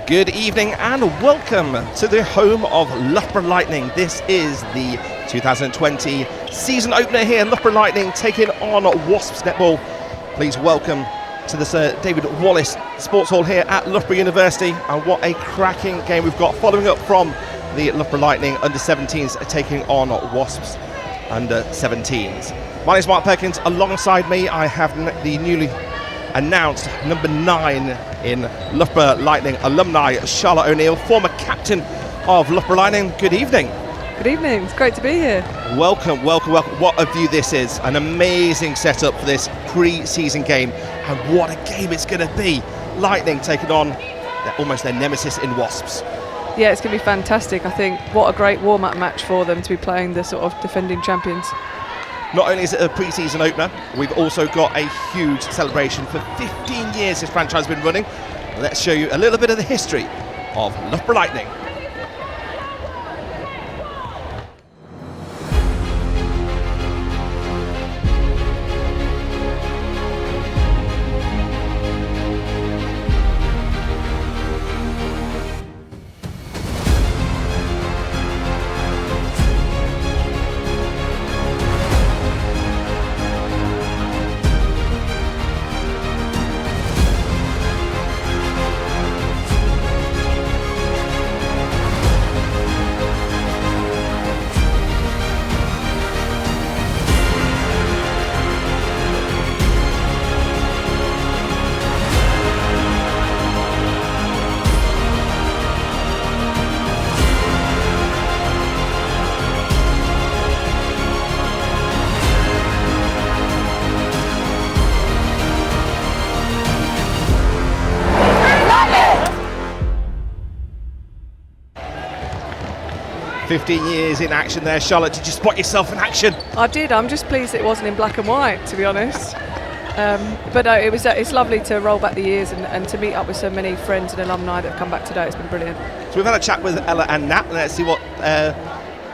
Good evening and welcome to the home of Loughbrough Lightning. This is the 2020 season opener here. Loughbrough Lightning taking on Wasps Netball. Please welcome to the Sir David Wallace Sports Hall here at Loughborough University. And what a cracking game we've got following up from the Loughborough Lightning under-17s taking on Wasps under-17s. My name is Mark Perkins. Alongside me I have the newly announced number 9 in Loughborough Lightning alumni, Charlotte O'Neill, former captain of Loughborough Lightning. Good evening. Good evening, it's great to be here. Welcome, welcome, welcome. What a view this is. An amazing setup for this pre-season game, and what a game it's going to be. Lightning taking on almost their nemesis in Wasps. Yeah, it's going to be fantastic. I think what a great warm-up match for them to be playing the sort of defending champions. Not only is it a pre-season opener, we've also got a huge celebration. For 15 years this franchise has been running. Let's show you a little bit of the history of Loughborough Lightning. "15 years in action there, Charlotte. Did you spot yourself in action?" I did. I'm just pleased it wasn't in black and white, to be honest. It's lovely to roll back the years and to meet up with so many friends and alumni that have come back today. It's been brilliant. So we've had a chat with Ella and Nat. Let's see what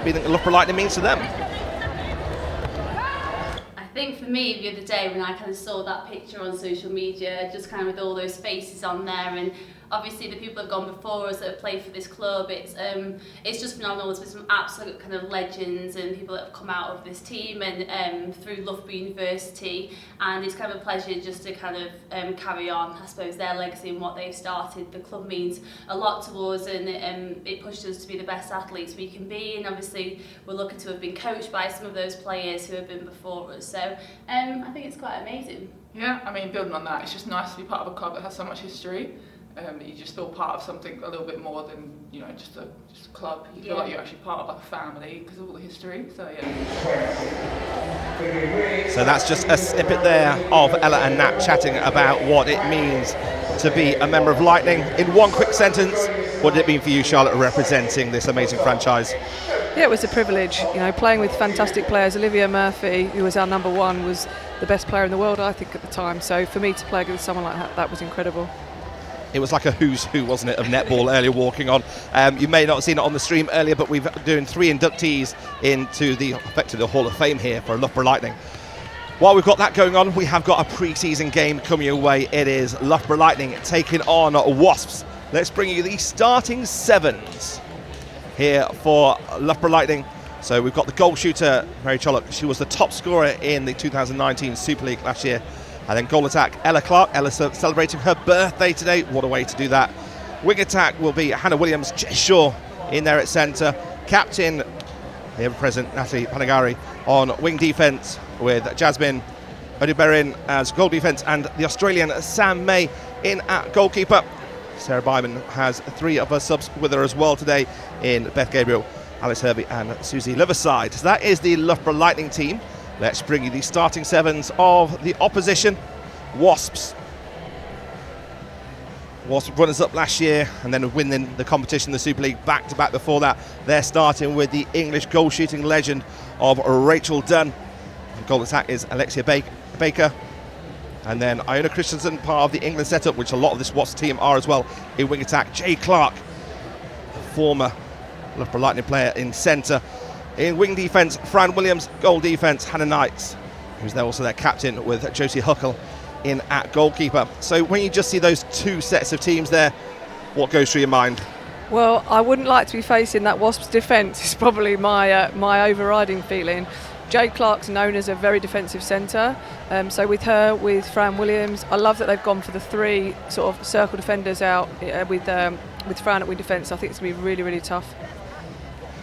being at Loughborough Lightning means to them. I think for me the other day when I kind of saw that picture on social media, just kind of with all those faces on there, and obviously the people that have gone before us that have played for this club, it's just phenomenal. There's been some absolute kind of legends and people that have come out of this team and through Loughborough University, and it's kind of a pleasure just to kind of carry on, I suppose, their legacy and what they've started. The club means a lot to us, and it pushed us to be the best athletes we can be, and obviously we're lucky to have been coached by some of those players who have been before us, so I think it's quite amazing. Yeah, I mean, building on that, it's just nice to be part of a club that has so much history. That you just feel part of something a little bit more than, you know, just a club. You feel like you're actually part of like a family because of all the history. So yeah. So that's just a snippet there of Ella and Nat chatting about what it means to be a member of Lightning. In one quick sentence, what did it mean for you, Charlotte, representing this amazing franchise? Yeah, it was a privilege. You know, playing with fantastic players. Olivia Murphy, who was our number 1, was the best player in the world, I think, at the time. So for me to play with someone like that was incredible. It was like a who's who, wasn't it, of netball earlier walking on. You may not have seen it on the stream earlier, but we've doing 3 inductees into the effectively the Hall of Fame here for Loughborough Lightning. While we've got that going on, we have got a pre-season game coming your way. It is Loughborough Lightning taking on Wasps. Let's bring you the starting 7s here for Loughborough Lightning. So we've got the goal shooter, Mary Chollock. She was the top scorer in the 2019 Super League last year. And then goal attack, Ella Clark. Ella celebrating her birthday today. What a way to do that. Wing attack will be Hannah Williams, Jess Shaw in there at centre. Captain, the ever-present Natalie Panagari on wing defence with Jasmine Odiberin as goal defence, and the Australian Sam May in at goalkeeper. Sarah Byman has 3 of her subs with her as well today in Beth Gabriel, Alice Hervey and Susie Liverside. So that is the Loughborough Lightning team. Let's bring you the starting 7s of the opposition. Wasps. Wasps runners-up last year and then winning the competition, the Super League, back-to-back before that. They're starting with the English goal-shooting legend of Rachel Dunn. The goal attack is Alexia Baker. And then Iona Christensen, part of the England setup, which a lot of this Wasps team are as well. In wing attack, Jay Clark, the former Loughborough Lightning player, in centre. In wing defence, Fran Williams. Goal defence, Hannah Knights, who's also their captain, with Josie Huckle in at goalkeeper. So when you just see those 2 sets of teams there, what goes through your mind? Well, I wouldn't like to be facing that Wasps defence is probably my overriding feeling. Jade Clark's known as a very defensive centre, so with her, with Fran Williams, I love that they've gone for the 3 sort of circle defenders out with Fran at wing defence. I think it's going to be really, really tough.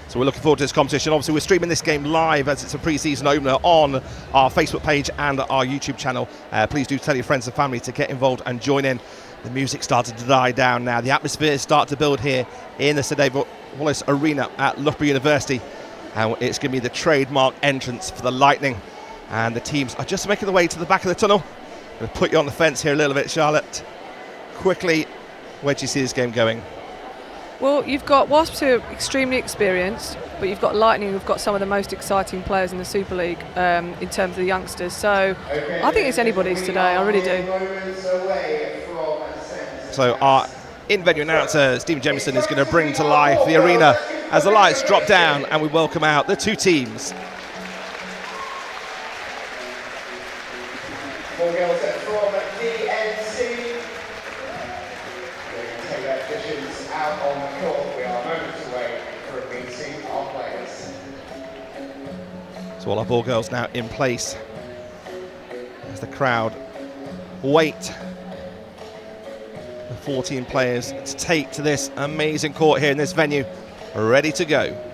So we're looking forward to this competition. Obviously, we're streaming this game live as it's a pre-season opener on our Facebook page and our YouTube channel. Please do tell your friends and family to get involved and join in. The music started to die down now. The atmosphere is starting to build here in the Sir David Wallace Arena at Loughbrough University. And it's going to be the trademark entrance for the Lightning. And the teams are just making their way to the back of the tunnel. I'm going to put you on the fence here a little bit, Charlotte. Quickly, where do you see this game going? Well, you've got Wasps who are extremely experienced, but you've got Lightning who've got some of the most exciting players in the Super League in terms of the youngsters. So I think it's anybody's today, I really do. So our in-venue announcer, Stephen Jemison, is going to bring to life the arena as the lights drop down and we welcome out the 2 teams. 4 girls from DNC. We're going to take their positions out on the court. We are moments away from meeting our players. So all our ball girls now in place as the crowd wait. The 14 players to take to this amazing court here in this venue, ready to go.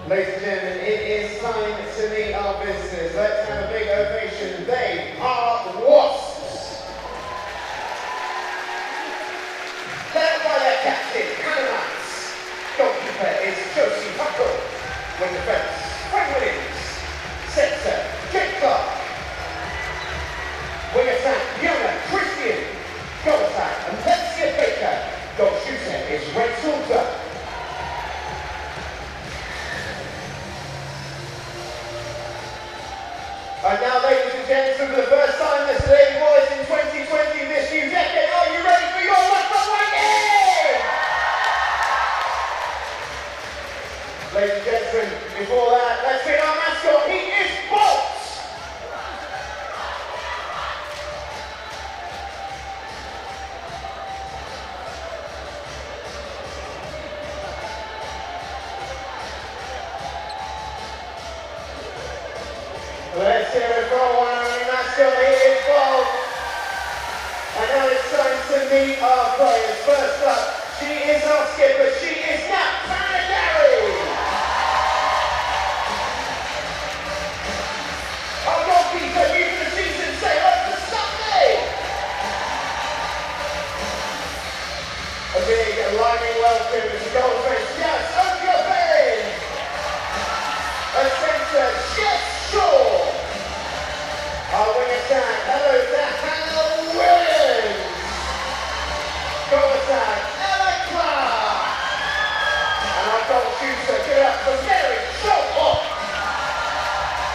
Ladies and gentlemen, it is time to meet our visitors. Let's have a big ovation. They are Wasps. Led by their captain, Hannah Max. Goalkeeper is Josie Buckle. Wing defence, Frank Williams. Centre, Jake Clark. Wing attack, Fiona Christian. Goal attack, Alexia Baker. Goal shooter is Red Salter. And now, ladies and gents, for the first time this Lady Wallace in 2020, this new decade, are you ready for your Loughbrough Lightning? Ladies and gentlemen, before that, let's meet our mascot. He is Bolt. Let's hear it for one of the mascot, he is Bolt. And now it's time to meet our players. First up, she is our skipper, she is Nat Panagari. Our goalkeeper, new for the season, say hello to Sunday. A big lightning welcome to goalface, yes, Oakland. A centre, Jess Shaw. Our wing attack, hello to Hannah Williams. Goal attack, Ella Clark. And our goal shooter, give it up for Mary Shaw.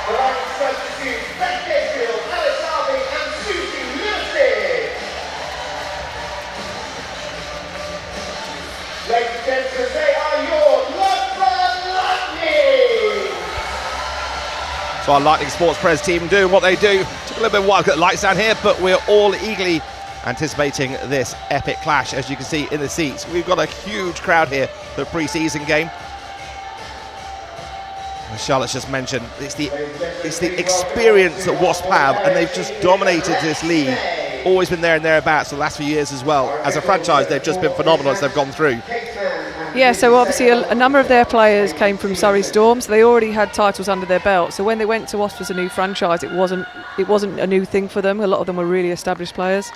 The line substitutes, Ben Gabriel, Alice Harvey and Susie Lucy. Ladies and gentlemen, they are your Loughbrough Lightning. So our Lightning Sports Press team doing what they do. Took a little bit of a while to get the lights down here, but we're all eagerly anticipating this epic clash, as you can see in the seats. We've got a huge crowd here for the pre-season game. As Charlotte's just mentioned, it's the experience that Wasp have, and they've just dominated this league. Always been there and thereabouts for the last few years as well. As a franchise, they've just been phenomenal as they've gone through. Yeah, so obviously a number of their players came from Surrey Storm, so they already had titles under their belt. So when they went to Wasps as a new franchise, it wasn't a new thing for them. A lot of them were really established players.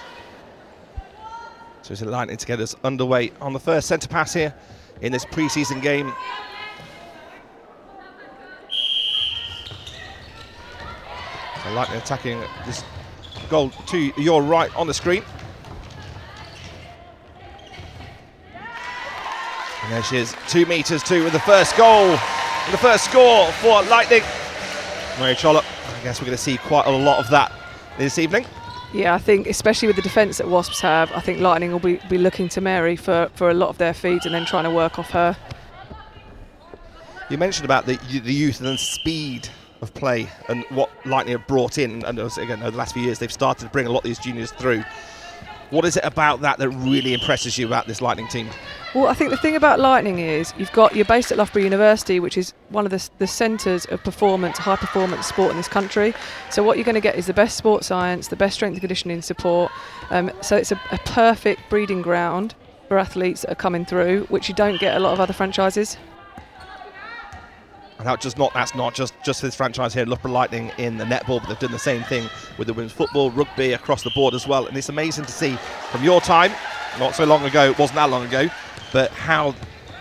So it's Lightning to get us underway on the first centre pass here in this pre-season game. So Lightning attacking this goal to your right on the screen. And there she is, 2 metres two with the first goal, and the first score for Lightning. Mary Trollope, I guess we're going to see quite a lot of that this evening. Yeah, I think especially with the defence that Wasps have, I think Lightning will be looking to Mary for a lot of their feeds and then trying to work off her. You mentioned about the youth and the speed of play and what Lightning have brought in, and again, over the last few years they've started to bring a lot of these juniors through. What is it about that really impresses you about this Lightning team? Well, I think the thing about Lightning is you're based at Loughbrough University, which is one of the centres of performance, high performance sport in this country. So what you're going to get is the best sports science, the best strength and conditioning support. So it's a perfect breeding ground for athletes that are coming through, which you don't get a lot of other franchises. And that's not just this franchise here at Loughbrough Lightning in the netball, but they've done the same thing with the women's football, rugby, across the board as well. And it's amazing to see from your time, not so long ago, it wasn't that long ago, but how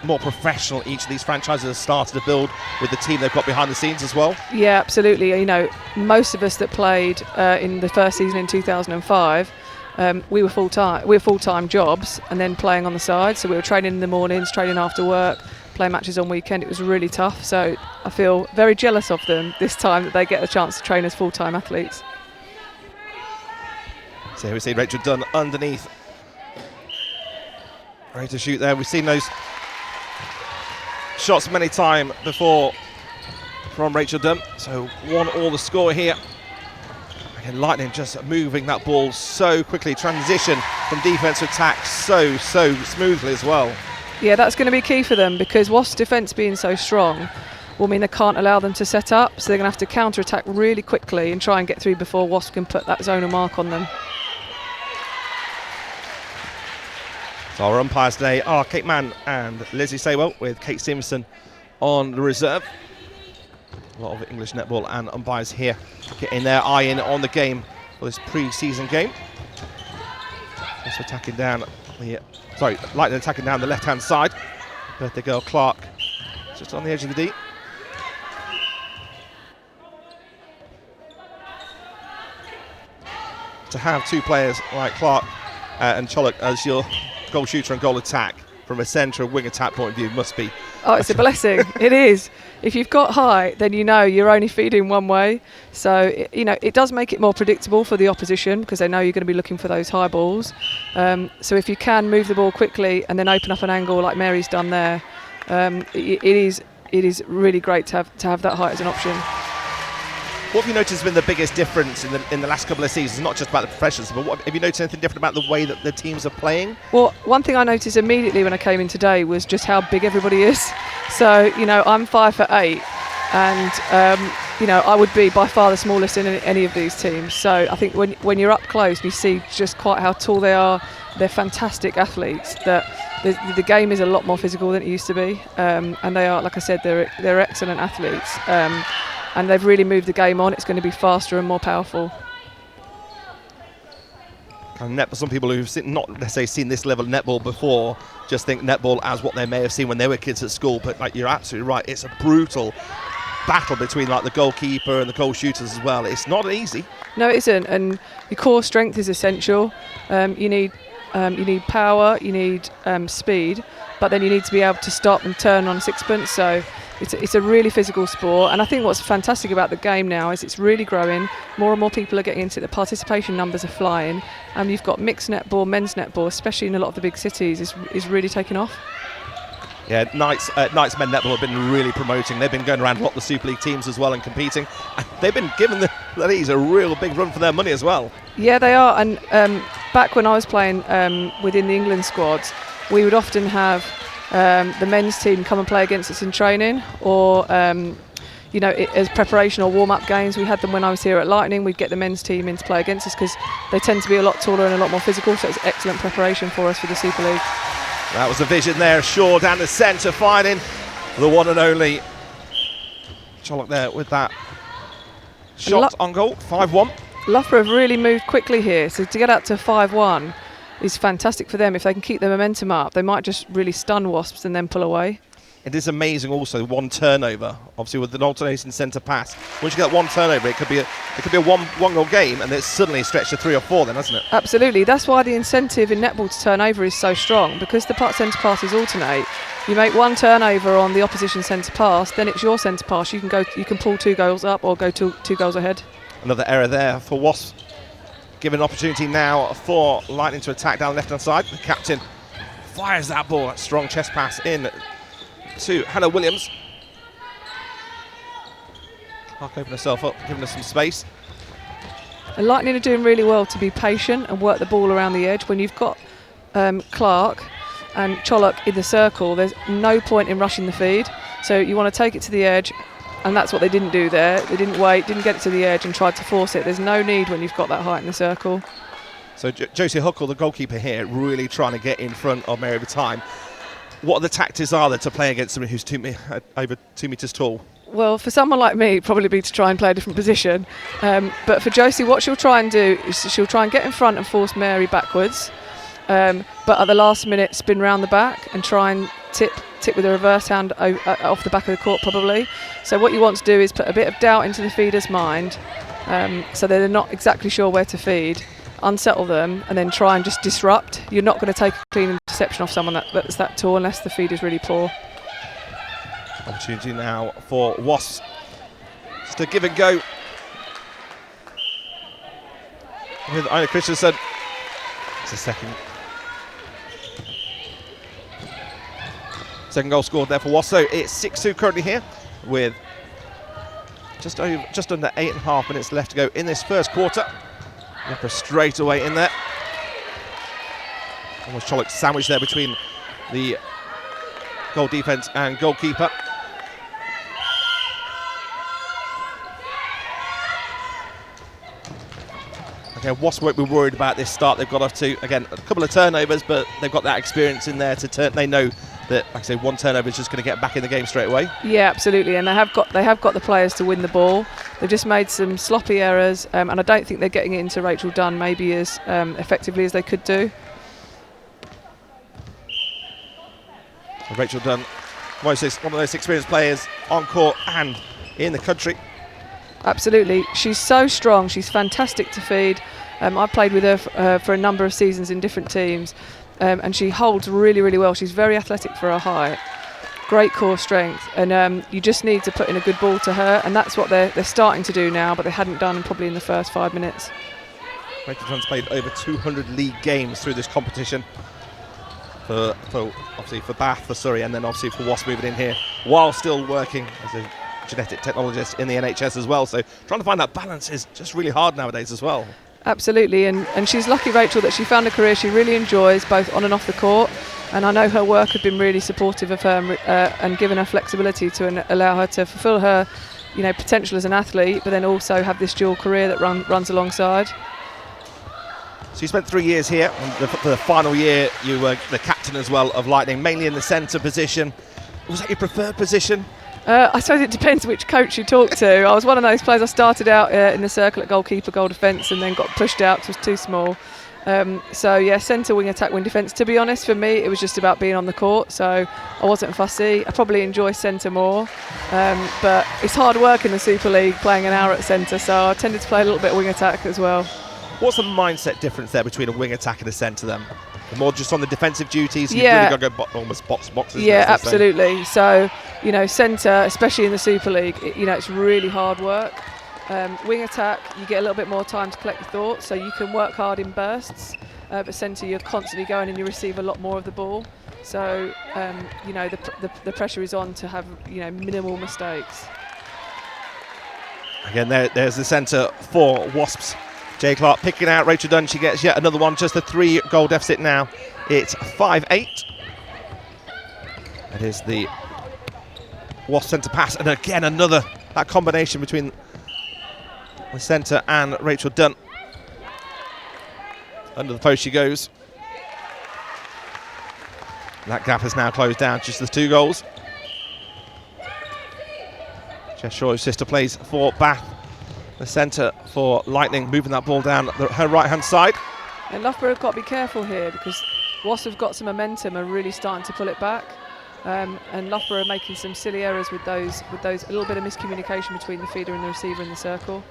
more professional each of these franchises have started to build with the team they've got behind the scenes as well. Yeah, absolutely. You know, most of us that played in the first season in 2005, we were full-time jobs and then playing on the side. So we were training in the mornings, training after work, playing matches on weekend. It was really tough. So I feel very jealous of them this time that they get a chance to train as full-time athletes. So here we see Rachel Dunn underneath. Ready to shoot there. We've seen those shots many times before from Rachel Dunn. So 1-1 the score here. Again, Lightning just moving that ball so quickly. Transition from defence to attack so smoothly as well. Yeah, that's going to be key for them because Wasps' defence being so strong will mean they can't allow them to set up. So they're going to have to counter-attack really quickly and try and get through before Wasps can put that zonal mark on them. So our umpires today are Kate Mann and Lizzie Saywell, with Kate Stevenson on the reserve. A lot of English netball and umpires here getting their eye in on the game for this pre-season game. Also attacking down Lightning attacking down the left-hand side. Birthday girl Clark just on the edge of the D. To have two players like Clark and Chollock as your goal shooter and goal attack from a centre wing attack point of view must be... Oh, it's a blessing. It is. If you've got height, then you know you're only feeding one way. So, it does make it more predictable for the opposition because they know you're going to be looking for those high balls. So if you can move the ball quickly and then open up an angle like Mary's done there, it is really great to have that height as an option. What have you noticed has been the biggest difference in the last couple of seasons? Not just about the professionals, but have you noticed anything different about the way that the teams are playing? Well, one thing I noticed immediately when I came in today was just how big everybody is. So, I'm 5'8", and I would be by far the smallest in any of these teams. So I think when you're up close and you see just quite how tall they are, they're fantastic athletes. That the game is a lot more physical than it used to be, and they are, like I said, they're excellent athletes. And they've really moved the game on. It's going to be faster and more powerful. Some people who've not necessarily seen this level of netball before just think netball as what they may have seen when they were kids at school. But you're absolutely right. It's a brutal battle between the goalkeeper and the goal shooters as well. It's not easy. No, it isn't. And your core strength is essential. You need power. You need speed. But then you need to be able to stop and turn on sixpence. So it's a really physical sport, and I think what's fantastic about the game now is it's really growing. More and more people are getting into it. The participation numbers are flying, and you've got mixed netball, men's netball, especially in a lot of the big cities, is really taking off. Yeah, Knights men netball have been really promoting. They've been going around a lot of the Super League teams as well and competing. And they've been giving the ladies a real big run for their money as well. Yeah, they are. And back when I was playing within the England squads, we would often have the men's team come and play against us in training, or as preparation or warm-up games. We had them when I was here at Lightning. We'd get the men's team in to play against us because they tend to be a lot taller and a lot more physical, so it's excellent preparation for us for the Super League. That was a vision there, Shaw down the centre, finding the one and only Chollock there with that shot on goal, 5-1. Loughbrough have really moved quickly here, so to get up to 5-1 is fantastic for them. If they can keep the momentum up, they might just really stun Wasps and then pull away. It is amazing also, one turnover, obviously with an alternating centre pass. Once you get one turnover, it could be a one-goal game, and it's suddenly stretched to 3 or 4 then, hasn't it? Absolutely. That's why the incentive in netball to turn over is so strong, because the centre passes alternate. You make one turnover on the opposition centre pass, then it's your centre pass. You can pull 2 goals up or go 2 goals ahead. Another error there for Wasps. Given an opportunity now for Lightning to attack down the left-hand side. The captain fires that ball, that strong chest pass in to Hannah Williams. Clark opened herself up, giving us some space. And Lightning are doing really well to be patient and work the ball around the edge. When you've got Clark and Chollock in the circle, there's no point in rushing the feed. So you want to take it to the edge, and that's what they didn't do there. They didn't wait, didn't get it to the edge and tried to force it. There's no need when you've got that height in the circle. So Josie Huckle, the goalkeeper here, really trying to get in front of Mary over time. What are the tactics are there to play against somebody who's over 2 metres tall? Well, for someone like me, it'd probably be to try and play a different position. But for Josie, what she'll try and do is she'll try and get in front and force Mary backwards. But at the last minute, spin round the back and try and tip with a reverse hand off the back of the court, probably. So what you want to do is put a bit of doubt into the feeder's mind, so they're not exactly sure where to feed. Unsettle them and then try and just disrupt. You're not going to take a clean interception off someone that's that tall unless the feed is really poor. Opportunity now for Wasps. Just a give and go with Ina Christensen. It's a second goal scored there for Wasps. So it's 6-2 currently here with just under 8.5 minutes left to go in this first quarter. Nipper straight away in there. Almost Chollock sandwich there between the goal defence and goalkeeper. Okay, Wasps won't be worried about this start. They've got off to, again, a couple of turnovers, but they've got that experience in there to turn. They know that, like I say, one turnover is just going to get back in the game straight away. Yeah, absolutely, and they have got the players to win the ball. They've just made some sloppy errors, and I don't think they're getting it into Rachel Dunn maybe as effectively as they could do. So Rachel Dunn, one of those experienced players on court and in the country. Absolutely, she's so strong. She's fantastic to feed. I played with her for a number of seasons in different teams, and she holds really, really well. She's very athletic for her height, great core strength, and you just need to put in a good ball to her, and that's what they're starting to do now, but they hadn't done probably in the first 5 minutes. Rachel Dunn's played over 200 league games through this competition. For obviously for Bath, for Surrey, and then obviously for Wasps moving in here while still working as a genetic technologist in the NHS as well. So trying to find that balance is just really hard nowadays as well. Absolutely, and she's lucky, Rachel, that she found a career she really enjoys both on and off the court, and I know her work had been really supportive of her and given her flexibility to allow her to fulfil her potential as an athlete, but then also have this dual career that runs alongside. So you spent 3 years here, and for the final year you were the captain as well of Lightning, mainly in the centre position. Was that your preferred position? I suppose it depends which coach you talk to. I was one of those players. I started out in the circle at goalkeeper, goal defence, and then got pushed out because it was too small. So yeah, centre, wing attack, wing defence. To be honest, for me, it was just about being on the court, so I wasn't fussy. I probably enjoy centre more, but it's hard work in the Super League playing an hour at centre, so I tended to play a little bit of wing attack as well. What's the mindset difference there between a wing attack and a centre then? More just on the defensive duties, you've really got to go almost boxes. Yeah, absolutely. So, centre, especially in the Super League, it's really hard work. Wing attack, you get a little bit more time to collect your thoughts, so you can work hard in bursts. But centre, you're constantly going and you receive a lot more of the ball. So, the pressure is on to have, minimal mistakes. Again, there's the centre for Wasps. Jay Clark picking out Rachel Dunn. She gets yet another one. Just a 3-goal deficit now. It's 5-8. It is the Wasp centre pass. And again, that combination between the centre and Rachel Dunn. Under the post she goes. That gap has now closed down, just the 2 goals. Jess Shaw's sister plays for Bath, the centre for Lightning, moving that ball down her right-hand side. And Loughbrough have got to be careful here because Wasps have got some momentum and really starting to pull it back. And Loughbrough are making some silly errors with those, a little bit of miscommunication between the feeder and the receiver in the circle.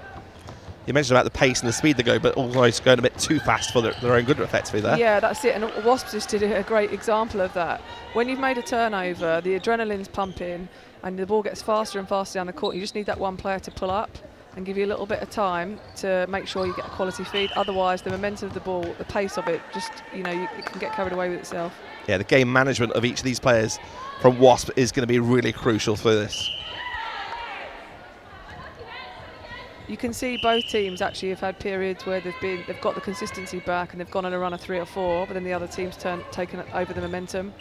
You mentioned about the pace and the speed they go, but always going a bit too fast for their own good, effectively, there. Yeah, that's it. And Wasps just did a great example of that. When you've made a turnover, the adrenaline's pumping and the ball gets faster and faster down the court. You just need that one player to pull up and give you a little bit of time to make sure you get a quality feed. Otherwise, the momentum of the ball, the pace of it, just, it can get carried away with itself. Yeah, the game management of each of these players from Wasp is going to be really crucial for this. You can see both teams actually have had periods where they've got the consistency back and they've gone on a run of 3 or 4, but then the other team's taken over the momentum.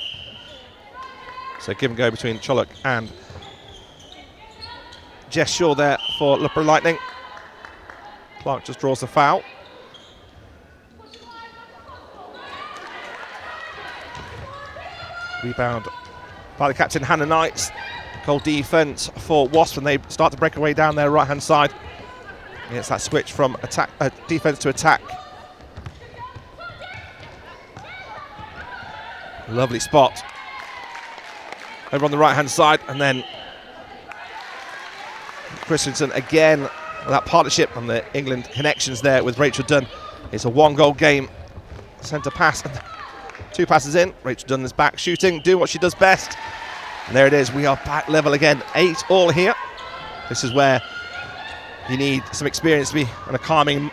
So give and go between Chollock and Jess Shaw there for Loughbrough Lightning. Clark just draws the foul. Rebound by the captain, Hannah Knights. Goal defence for Wasp, and they start to break away down their right-hand side. It's that switch from defence to attack. Lovely spot. Over on the right-hand side, and then Christensen again, that partnership on the England connections there with Rachel Dunn. It's a 1-goal game. Centre pass, 2 passes in. Rachel Dunn is back shooting, doing what she does best. And there it is, we are back level again, 8-all here. This is where you need some experience to be and a calming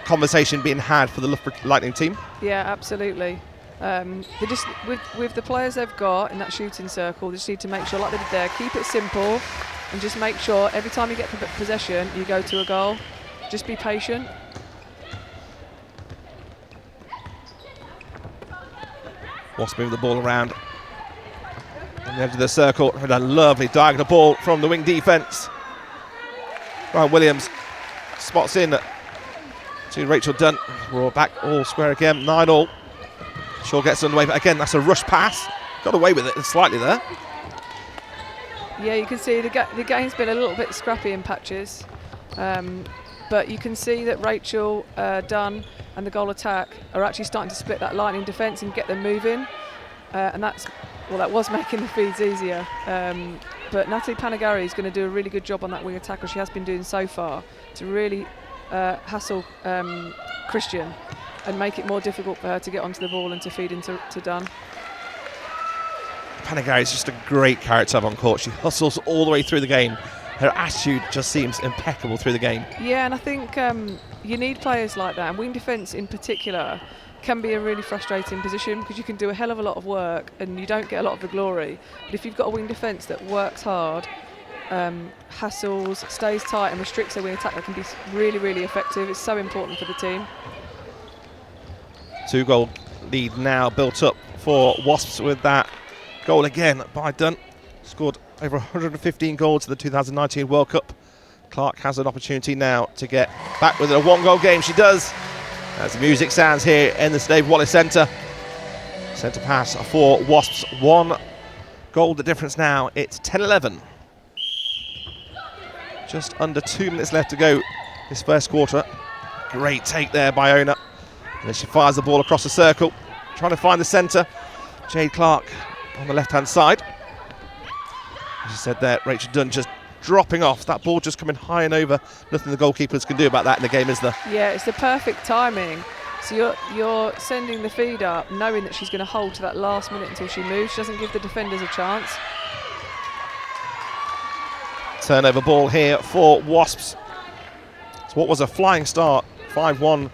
conversation being had for the Loughbrough Lightning team. Yeah, absolutely. They just, with the players they've got in that shooting circle, they just need to make sure, like they did there, keep it simple and just make sure every time you get possession, you go to a goal. Just be patient. Wasp move the ball around on the edge of the circle, and a lovely diagonal ball from the wing defence. Ryan Williams spots in to Rachel Dunn. We're all back all square again, 9-all. Shaw gets underway, but again, that's a rush pass. Got away with it slightly there. Yeah, you can see the game's been a little bit scrappy in patches. But you can see that Rachel Dunn and the goal attack are actually starting to split that Lightning defence and get them moving. And that was making the feeds easier. But Natalie Panagari is going to do a really good job on that wing attack, as she has been doing so far, to really hassle Christian and make it more difficult for her to get onto the ball and to feed into Dunn. Panagari is just a great character on court. She hustles all the way through the game. Her attitude just seems impeccable through the game. Yeah, and I think you need players like that, and wing defence in particular can be a really frustrating position because you can do a hell of a lot of work and you don't get a lot of the glory. But if you've got a wing defence that works hard, hassles, stays tight and restricts their wing attack, that can be really, really effective. It's so important for the team. 2-goal lead now built up for Wasps with that goal again by Dunn. Scored over 115 goals in the 2019 World Cup. Clark has an opportunity now to get back with a 1-goal game. She does. As the music sounds here in the Dave Wallace Centre. Centre pass for Wasps. 1 goal the difference now. It's 10-11. Just under 2 minutes left to go this first quarter. Great take there by Ona. And then she fires the ball across the circle, trying to find the centre. Jade Clark on the left-hand side. As you said there, Rachel Dunn just dropping off. That ball just coming high and over. Nothing the goalkeepers can do about that in the game, is there? Yeah, it's the perfect timing. So you're sending the feed up, knowing that she's going to hold to that last minute until she moves. She doesn't give the defenders a chance. Turnover ball here for Wasps. So what was a flying start, 5-1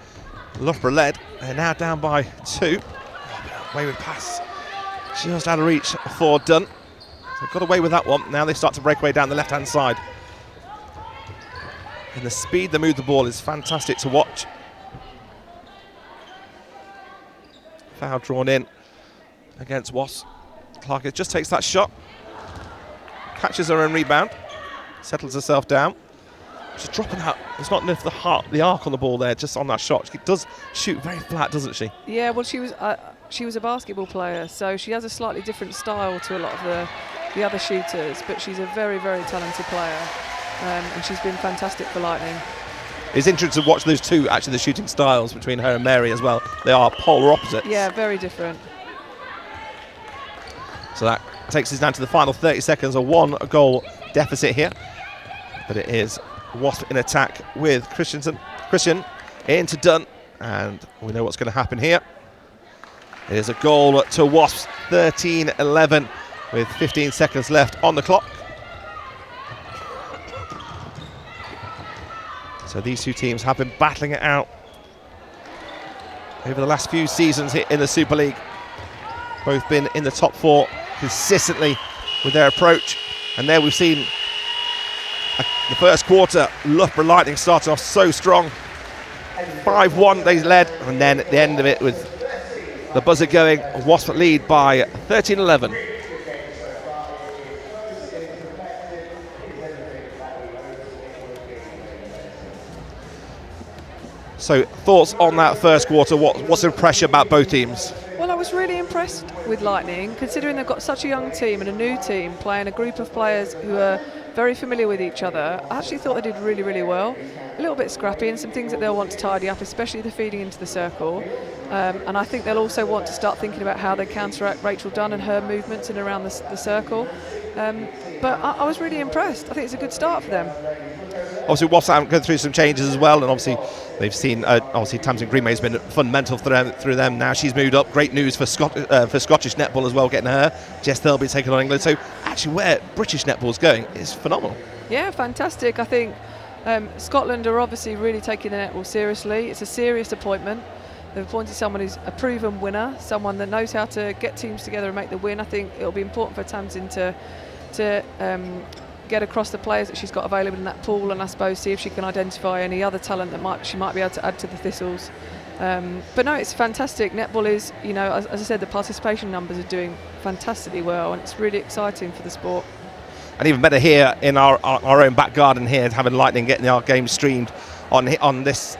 Loughborough led. They're now down by 2. Wayward pass. Just out of reach for Dunn. So got away with that one. Now they start to break away down the left-hand side. And the speed they move the ball is fantastic to watch. Foul drawn in against Wasps. Clark just takes that shot. Catches her own rebound. Settles herself down. Just dropping out. It's not enough the arc on the ball there, just on that shot. She does shoot very flat, doesn't she? Yeah, well, she was. she was a basketball player, so she has a slightly different style to a lot of the other shooters, but she's a very, very talented player, and she's been fantastic for Lightning. It's interesting to watch those two, actually, the shooting styles between her and Mary as well. They are polar opposites. Yeah, very different. So that takes us down to the final 30 seconds, a 1-goal deficit here. But it is Wasp in attack with Christian into Dunn, and we know what's going to happen here. It is a goal to Wasps, 13-11 with 15 seconds left on the clock. So these two teams have been battling it out over the last few seasons here in the Super League. Both been in the top 4 consistently with their approach, and there we've seen the first quarter, Loughbrough Lightning started off so strong. 5-1 they led, and then at the end of it with the buzzer going, Wasp lead by 13-11. So thoughts on that first quarter, what's the impression about both teams? Well, I was really impressed with Lightning, considering they've got such a young team and a new team playing a group of players who are very familiar with each other. I actually thought they did really, really well. A little bit scrappy and some things that they'll want to tidy up, especially the feeding into the circle. And I think they'll also want to start thinking about how they counteract Rachel Dunn and her movements in and around the circle. But I was really impressed. I think it's a good start for them. Obviously, Wasps have gone through some changes as well, and obviously they've seen Tamsin Greenway has been fundamental through them. Now she's moved up. Great news for Scottish netball as well, getting her. Jess Thirlby taking on England. So actually, where British netball is going is phenomenal. Yeah, fantastic. I think Scotland are obviously really taking the netball seriously. It's a serious appointment. They've appointed someone who's a proven winner, someone that knows how to get teams together and make the win. I think it'll be important for Tamsin to get across the players that she's got available in that pool, and I suppose see if she can identify any other talent that she might be able to add to the Thistles. But no, it's fantastic. Netball is, as I said, the participation numbers are doing fantastically well, and it's really exciting for the sport. And even better here in our own back garden here, having Lightning getting our game streamed on this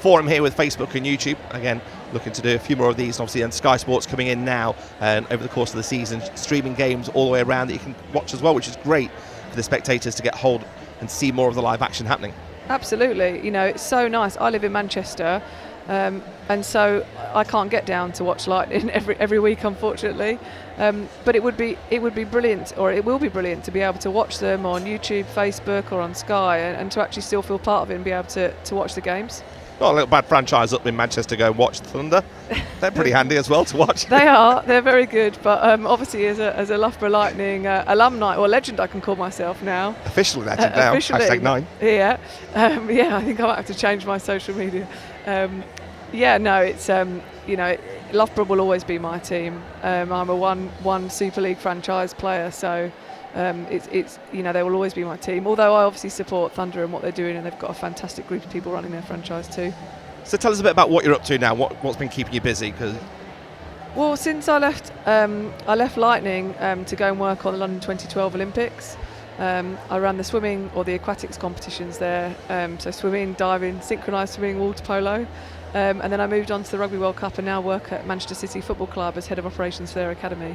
forum here with Facebook and YouTube. Again, looking to do a few more of these, and obviously, and Sky Sports coming in now and over the course of the season, streaming games all the way around that you can watch as well, which is great for the spectators to get hold and see more of the live action happening. Absolutely, it's so nice. I live in Manchester, and so I can't get down to watch Lightning every week, unfortunately. But it would be brilliant, or it will be brilliant, to be able to watch them on YouTube, Facebook, or on Sky, and to actually still feel part of it and be able to watch the games. Not a little bad franchise up in Manchester, go and watch Thunder. They're pretty handy as well to watch. They're very good, but obviously as a Loughbrough Lightning alumni, or legend I can call myself now. Official legend now, #9. Yeah, I think I might have to change my social media. It's Loughbrough will always be my team. I'm a one Super League franchise player, so they will always be my team, although I obviously support Thunder and what they're doing, and they've got a fantastic group of people running their franchise too. So tell us a bit about what you're up to now, what's been keeping you busy? Well, since I left Lightning to go and work on the London 2012 Olympics. I ran the swimming or the aquatics competitions there, so swimming, diving, synchronised swimming, water polo, and then I moved on to the Rugby World Cup and now work at Manchester City Football Club as head of operations for their academy.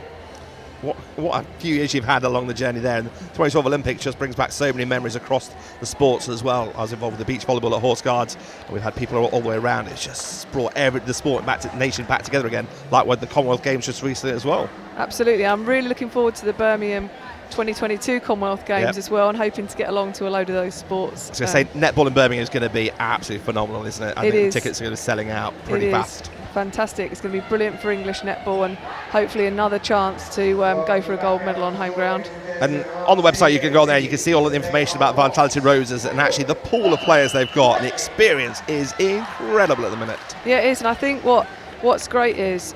What a few years you've had along the journey there, and the 2012 Olympics just brings back so many memories across the sports as well. I was involved with the beach volleyball at Horse Guards, and we've had people all the way around. It's just brought the sport nation back together again, like with the Commonwealth Games just recently as well. Absolutely, I'm really looking forward to the Birmingham 2022 Commonwealth Games as well, and hoping to get along to a load of those sports. I was going to say, netball in Birmingham is going to be absolutely phenomenal, isn't it? I think the tickets are going to be selling out pretty fast. Fantastic. It's going to be brilliant for English netball, and hopefully another chance to go for a gold medal on home ground. And on the website you can go there, you can see all of the information about Vitality Roses, and actually the pool of players they've got, and the experience is incredible at the minute. Yeah, it is, and I think what's great is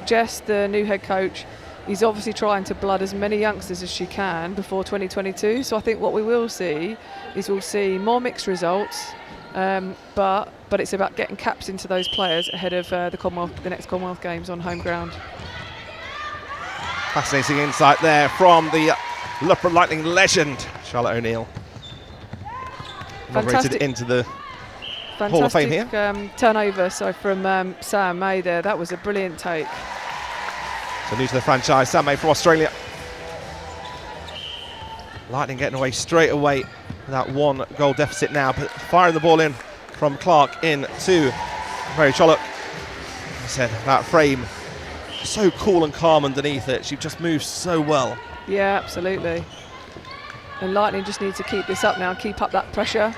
Jess, the new head coach, is obviously trying to blood as many youngsters as she can before 2022. So I think what we will see is we'll see more mixed results, but it's about getting caps into those players ahead of the next Commonwealth Games on home ground. Fascinating insight there from the Loughbrough Lightning legend, Charlotte O'Neill. Inaugurated into the Hall of Fame here. Turnover, so from Sam May there. That was a brilliant take. So new to the franchise, Sam May from Australia. Lightning getting away straight away with that 1 goal deficit now, but firing the ball in from Clark in to Mary Chollock. I said that frame, so cool and calm underneath it. She just moves so well. Yeah, absolutely. And Lightning just need to keep this up now, keep up that pressure.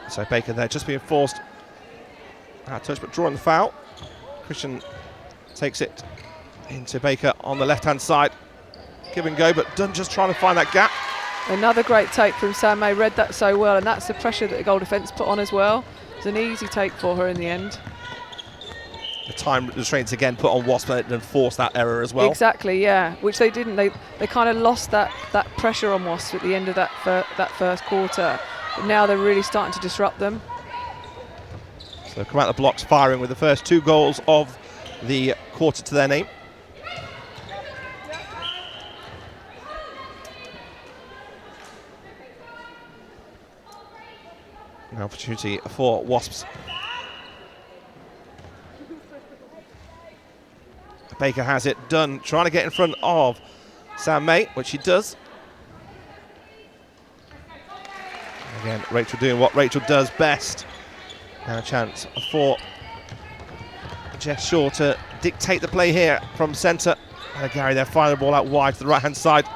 So Baker there just being forced out of touch, but drawing the foul. Christian takes it into Baker on the left-hand side. Give and go, but Dunn just trying to find that gap. Another great take from Sam May, read that so well, and that's the pressure that the goal defence put on as well. It's an easy take for her in the end. The time restraints again put on Wasps and forced that error as well. Exactly, yeah, which they didn't. They kind of lost that pressure on Wasps at the end of that first quarter. But now they're really starting to disrupt them. So come out the blocks firing with the first 2 goals of the quarter to their name. An opportunity for Wasps. Baker has it. Dunn trying to get in front of Sam May, which she does. Again, Rachel doing what Rachel does best. Now a chance for Jess Shaw to dictate the play here from centre. And Gary there firing the ball out wide to the right-hand side.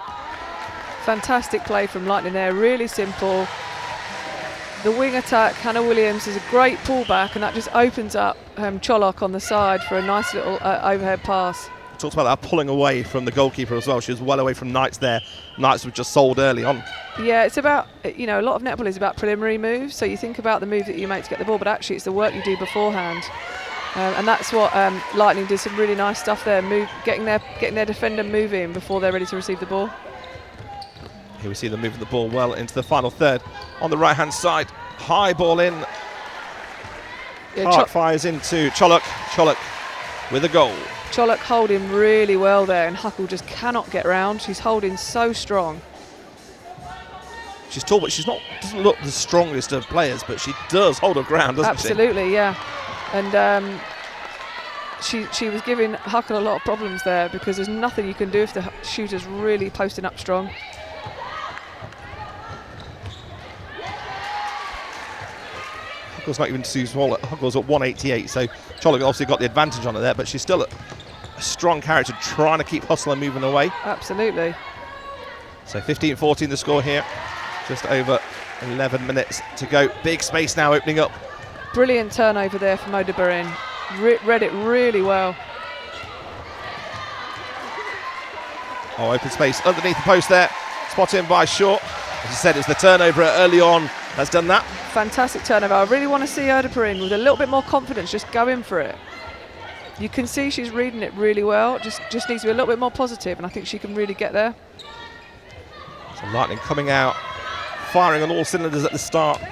Fantastic play from Lightning there, really simple. The wing attack, Hannah Williams, is a great pullback, and that just opens up Chollock on the side for a nice little overhead pass. We talked about that pulling away from the goalkeeper as well. She was well away from Knights there. Knights were just sold early on. Yeah, it's about, a lot of netball is about preliminary moves. So you think about the move that you make to get the ball, but actually it's the work you do beforehand. And that's what Lightning did, some really nice stuff there, getting their defender moving before they're ready to receive the ball. Here we see them moving the ball well into the final third on the right-hand side. High ball in. Yeah, Clark fires into Chollock. Chollock with a goal. Chollock holding really well there, and Huckle just cannot get round. She's holding so strong. She's tall, but doesn't look the strongest of players, but she does hold her ground, doesn't she? Absolutely, yeah. And she was giving Huckle a lot of problems there, because there's nothing you can do if the shooter's really posting up strong. Huckle's not even too small. Huckle's at 188, so Chollock obviously got the advantage on it there, but she's still a strong character trying to keep hustling moving away. Absolutely. So 15-14 the score here. Just over 11 minutes to go. Big space now opening up. Brilliant turnover there from Oda Barin. Read it really well. Oh, open space underneath the post there. Spot in by Shaw. As I said, it's the turnover early on that's done that. Fantastic turnover. I really want to see Oda Barin with a little bit more confidence, just go in for it. You can see she's reading it really well. Just needs to be a little bit more positive, and I think she can really get there. So Lightning coming out, firing on all cylinders at the start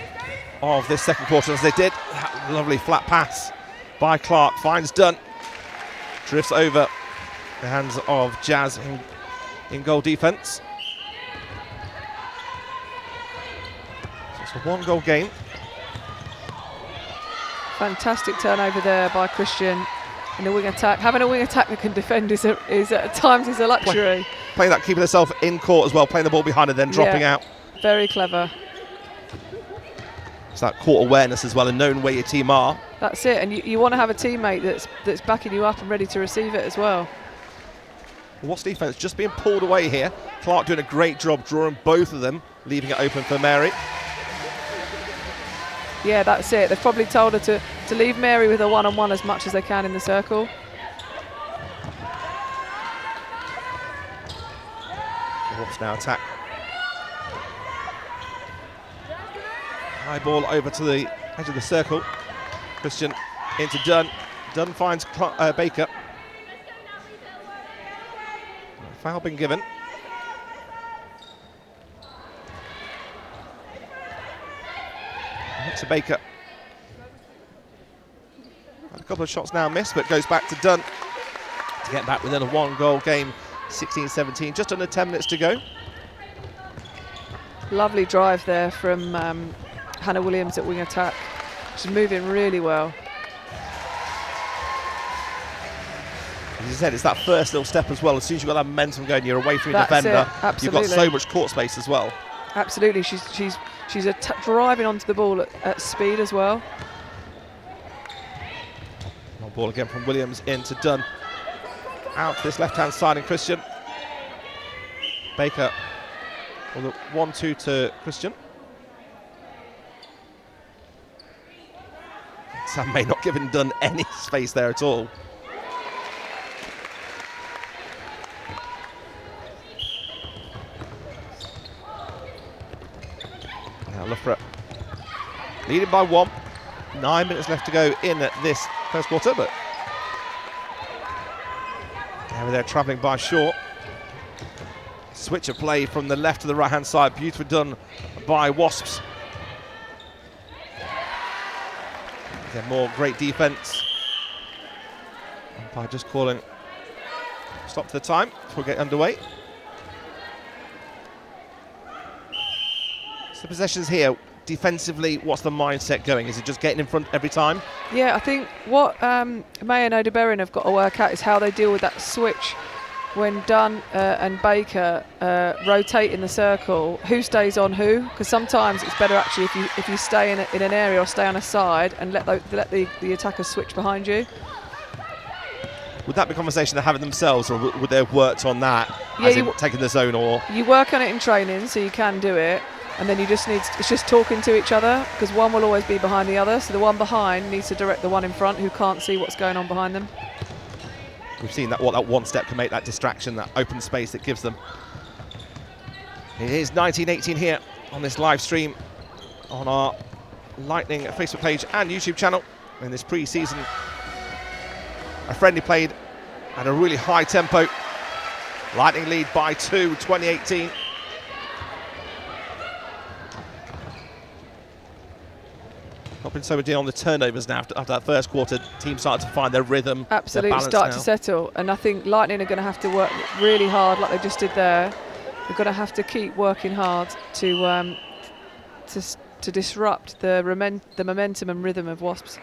of this second quarter, as they did. That lovely flat pass by Clark, finds Dunn, drifts over the hands of Jazz in goal defence. So it's a 1-goal game. Fantastic turnover there by Christian in the wing attack. Having a wing attack that can defend is at times is a luxury. Playing that, keeping herself in court as well, playing the ball behind her, then dropping out. Very clever. It's that court awareness as well, and knowing where your team are. That's it, and you want to have a teammate that's backing you up and ready to receive it as well. Wasps defence just being pulled away here. Clark doing a great job drawing both of them, leaving it open for Mary. Yeah, that's it. They've probably told her to leave Mary with a one-on-one as much as they can in the circle. Wasps now attack. High ball over to the edge of the circle. Christian into Dunn. Dunn finds Baker. Foul been given. To Baker. A couple of shots now missed, but goes back to Dunn to get back within a 1-goal game. 16-17, just under 10 minutes to go. Lovely drive there from Hannah Williams at wing attack. She's moving really well. As you said, it's that first little step as well. As soon as you've got that momentum going, you're away from your That's defender. it, absolutely. You've got so much court space as well. Absolutely, she's driving onto the ball at speed as well. Long ball again from Williams into Dunn. Out to this left-hand side and Christian. Baker with a 1-2 to Christian. Sam May not giving Dunn any space there at all. Now Loughbrough leading by 1. 9 minutes left to go in this first quarter, but they're travelling by short. Switch of play from the left to the right-hand side, beautifully done by Wasps. Again, more great defence. Umpire just calling stop to the time before we get underway. So possessions here, defensively, what's the mindset going? Is it just getting in front every time? Yeah, I think what May and Odeberrin have got to work out is how they deal with that switch when Dunn and Baker rotate in the circle. Who stays on who? Because sometimes it's better actually if you stay in an area or stay on a side and let the attackers switch behind you. Would that be a conversation they're having themselves, or would they have worked on that, Yeah, as in taking the zone? Or you work on it in training, so you can do it. And then you just it's just talking to each other, because one will always be behind the other. So the one behind needs to direct the one in front who can't see what's going on behind them. we've seen that what that one step can make, that distraction, that open space it gives them. It is 19-18 here on this live stream on our Lightning Facebook page and YouTube channel in this pre-season. A friendly played at a really high tempo. Lightning lead by 2, 2018. Not been so much on the turnovers now after that first quarter. Teams started to find their rhythm. Absolutely, their balance start now to settle. And I think Lightning are going to have to work really hard, like they just did there. They're going to have to keep working hard to disrupt the momentum and rhythm of Wasps.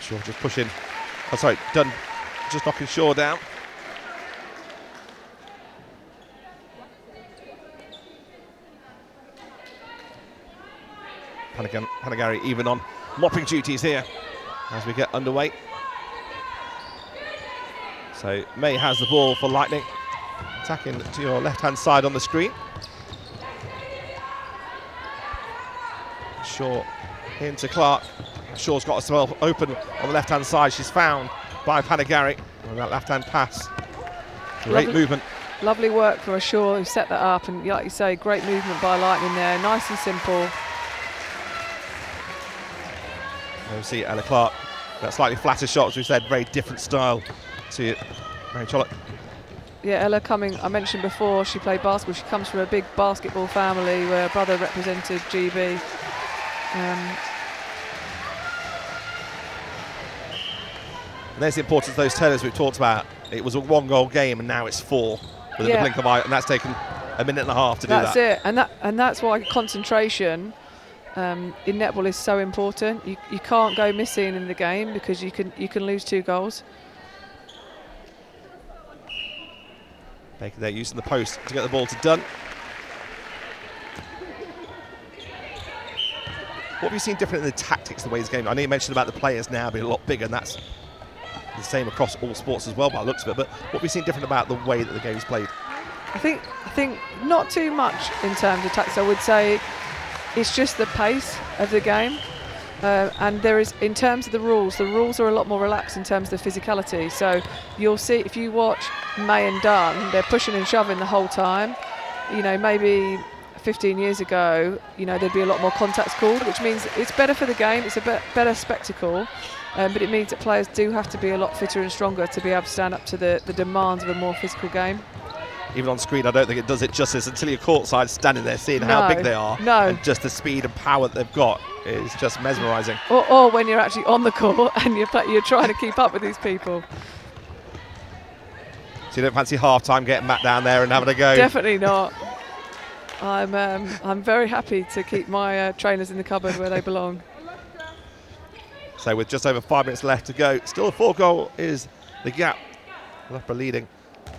Shaw just pushing. Oh, sorry, Dunn just knocking Shaw down. Panagari even on mopping duties here as we get underway. So May has the ball for Lightning. Attacking to your left-hand side on the screen. Shaw into Clark. Shaw's got herself open on the left-hand side. She's found by Panagari on that left-hand pass. Great movement. Lovely work for Shaw who set that up, and like you say, great movement by Lightning there. Nice and simple. We see Ella Clark, that slightly flatter shot, as we said, very different style to Mary Trollope. Yeah, Ella coming, I mentioned before, she played basketball. She comes from a big basketball family where her brother represented GB. And there's the importance of those turners we've talked about. It was a 1-goal game and now it's 4 with a blink of eye, and that's taken a minute and a half to do that. That's it, and that's why concentration in netball is so important. You can't go missing in the game because you can lose 2 goals. Baker there using the post to get the ball to Dunn. What have you seen different in the tactics, the way this game? I know you mentioned about the players now being a lot bigger, and that's the same across all sports as well by the looks of it, but what have you seen different about the way that the game's played? I think not too much in terms of tactics. I would say it's just the pace of the game. And there is, in terms of the rules are a lot more relaxed in terms of the physicality. So you'll see, if you watch May and Dunn, they're pushing and shoving the whole time. You know, maybe 15 years ago, you know, there'd be a lot more contacts called, which means it's better for the game, it's a better spectacle, but it means that players do have to be a lot fitter and stronger to be able to stand up to the demands of a more physical game. Even on screen, I don't think it does it justice until you're courtside standing there seeing how big they are. No. And just the speed and power that they've got is just mesmerising. Or when you're actually on the court and you're trying to keep up with these people. So you don't fancy half-time getting Matt down there and having a go? Definitely not. I'm very happy to keep my trainers in the cupboard where they belong. So with just over 5 minutes left to go, still a 4-goal is the gap. Loughbrough leading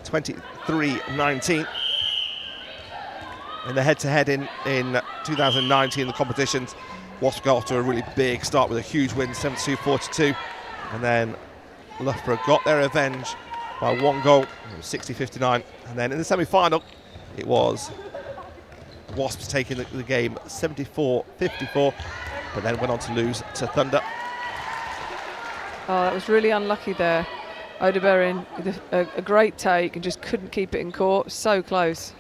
23-19. In the head-to-head in 2019, the competitions, Wasps got off to a really big start with a huge win, 72-42. And then Loughbrough got their revenge by 1 goal, 60-59. And then in the semi-final, it was Wasps taking the game 74-54, but then went on to lose to Thunder. Oh, that was really unlucky there. Odeberin with a great take and just couldn't keep it in court. So close.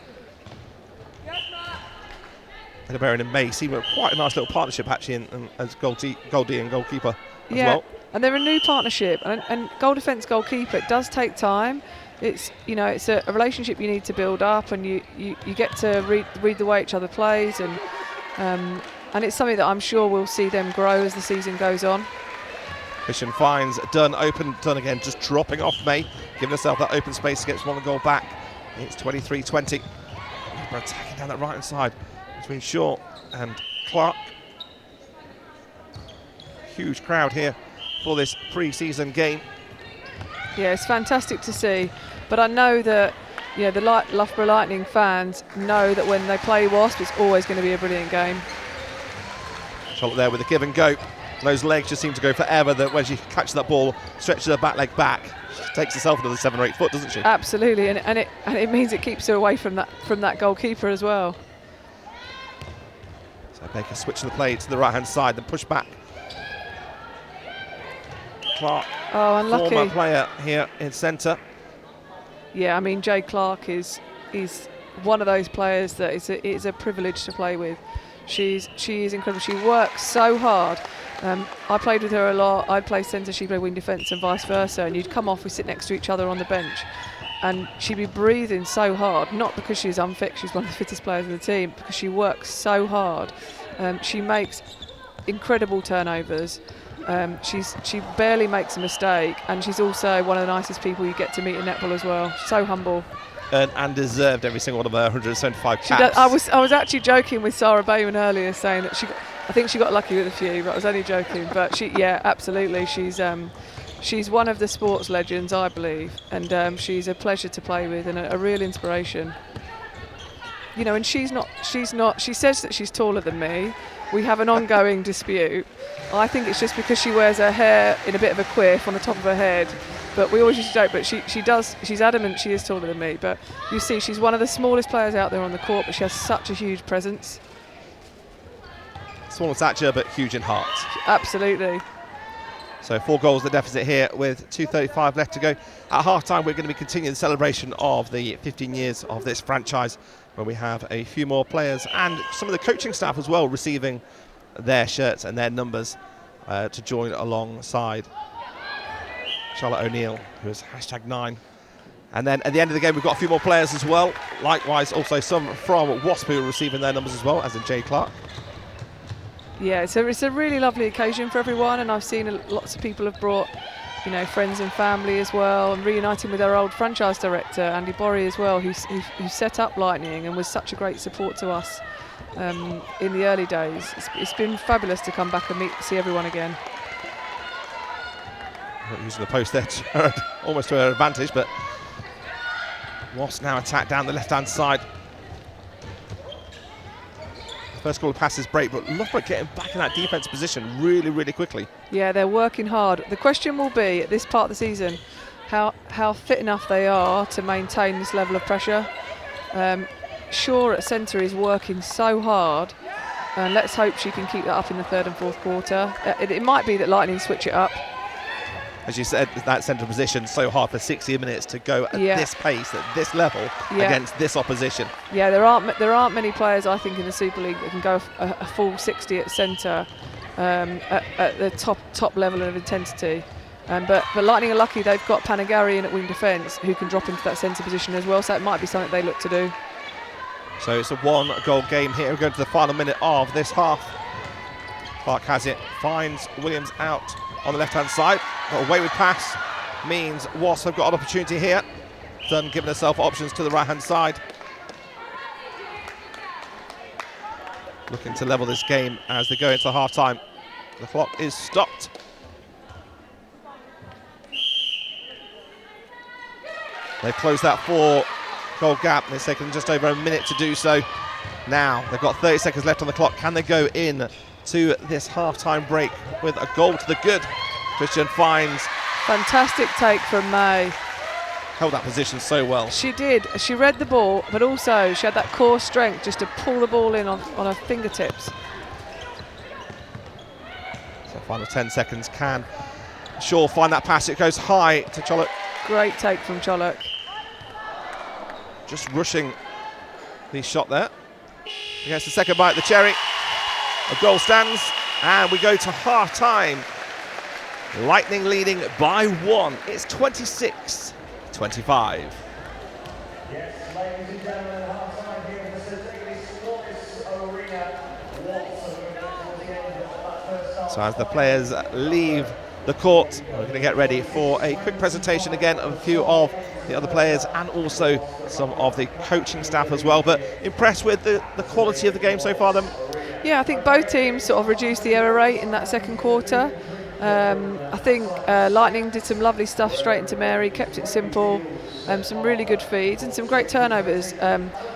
Odeberin and May seem quite a nice little partnership actually as Goldie and goalkeeper as well. And they're a new partnership, and goal defence, goalkeeper, it does take time. It's it's a relationship you need to build up, and you get to read the way each other plays, and it's something that I'm sure we'll see them grow as the season goes on. Christian finds Dunn open, Dunn again just dropping off May, giving herself that open space, gets 1 goal back. It's 23-20. We're attacking down that right hand side between Shaw and Clark. Huge crowd here for this pre-season game. Yeah, it's fantastic to see, but I know that the Loughborough Lightning fans know that when they play Wasps, it's always going to be a brilliant game. Charlotte there with a give and go. Those legs just seem to go forever. That when she catches that ball, stretches her back leg back, she takes herself another 7 or 8 foot, doesn't she? Absolutely, and it means it keeps her away from that goalkeeper as well. So Baker switching the play to the right hand side, then push back. Clark, unlucky. Former player here in centre. Yeah, I mean Jay Clark is one of those players that it's a privilege to play with. She is incredible. She works so hard. I played with her a lot. I'd play centre, she'd play wing defence, and vice versa. And you'd come off, we sit next to each other on the bench, and she'd be breathing so hard. Not because she's unfit; she's one of the fittest players in the team. Because she works so hard. She makes incredible turnovers. She barely makes a mistake, and she's also one of the nicest people you get to meet in netball as well. So humble. And deserved every single one of her 175 caps. I was actually joking with Sarah Bayman earlier, saying that I think she got lucky with a few, but I was only joking. But absolutely, she's one of the sports legends, I believe, and she's a pleasure to play with and a real inspiration. And she says that she's taller than me. We have an ongoing dispute. I think it's just because she wears her hair in a bit of a quiff on the top of her head. But we always used to joke, but she's adamant she is taller than me. But you see, she's one of the smallest players out there on the court, but she has such a huge presence. Small in stature, but huge in heart. Absolutely. So 4 goals the deficit here with 2:35 left to go. At half-time, we're going to be continuing the celebration of the 15 years of this franchise, where we have a few more players and some of the coaching staff as well receiving their shirts and their numbers to join alongside Charlotte O'Neill, who is #9. And then at the end of the game, we've got a few more players as well. Likewise, also some from Wasp who are receiving their numbers as well, as in Jay Clark. Yeah, so it's a really lovely occasion for everyone, and I've seen lots of people have brought, friends and family as well, and reuniting with our old franchise director, Andy Borry, as well, who set up Lightning and was such a great support to us in the early days. It's been fabulous to come back and see everyone again. Not using the post there, almost to her advantage, but Wasps now attack down the left-hand side. First goal passes break, but Loughbrough getting back in that defence position really, really quickly. Yeah, they're working hard. The question will be, at this part of the season, how fit enough they are to maintain this level of pressure. Shaw at centre is working so hard, and let's hope she can keep that up in the 3rd and 4th quarter. It might be that Lightning switch it up. As you said, that centre position, so hard for 60 minutes to go at this pace, at this level, against this opposition. Yeah, there aren't many players, I think, in the Super League that can go a full 60 at centre at the top level of intensity. But Lightning are lucky they've got Panagarian at wing defence who can drop into that centre position as well, so it might be something they look to do. So it's a 1-goal game here. We're going to the final minute of this half. Clark has it, finds Williams out on the left-hand side. Got a wayward pass, means Wasps have got an opportunity here. Dunn giving herself options to the right-hand side. looking to level this game as they go into half-time. The clock is stopped. They've closed that 4-goal gap, and it's taken just over a minute to do so. Now, they've got 30 seconds left on the clock. Can they go in to this half-time break with a goal to the good? Christian finds. Fantastic take from May. Held that position so well. She did. She read the ball, but also she had that core strength just to pull the ball in on her fingertips. So final 10 seconds. Can Shaw find that pass? It goes high to Cholok. Great take from Cholok. Just rushing the shot there. He gets the second bite of the cherry. A goal stands, and we go to half-time. Lightning leading by 1. It's 26-25. Yes, ladies and gentlemen, half-time here in the St. Sports Arena. So as the players leave the court, we're going to get ready for a quick presentation again of a few of the other players and also some of the coaching staff as well. But impressed with the quality of the game so far then? Yeah, I think both teams sort of reduced the error rate in that second quarter. I think Lightning did some lovely stuff straight into Mary, kept it simple, some really good feeds and some great turnovers.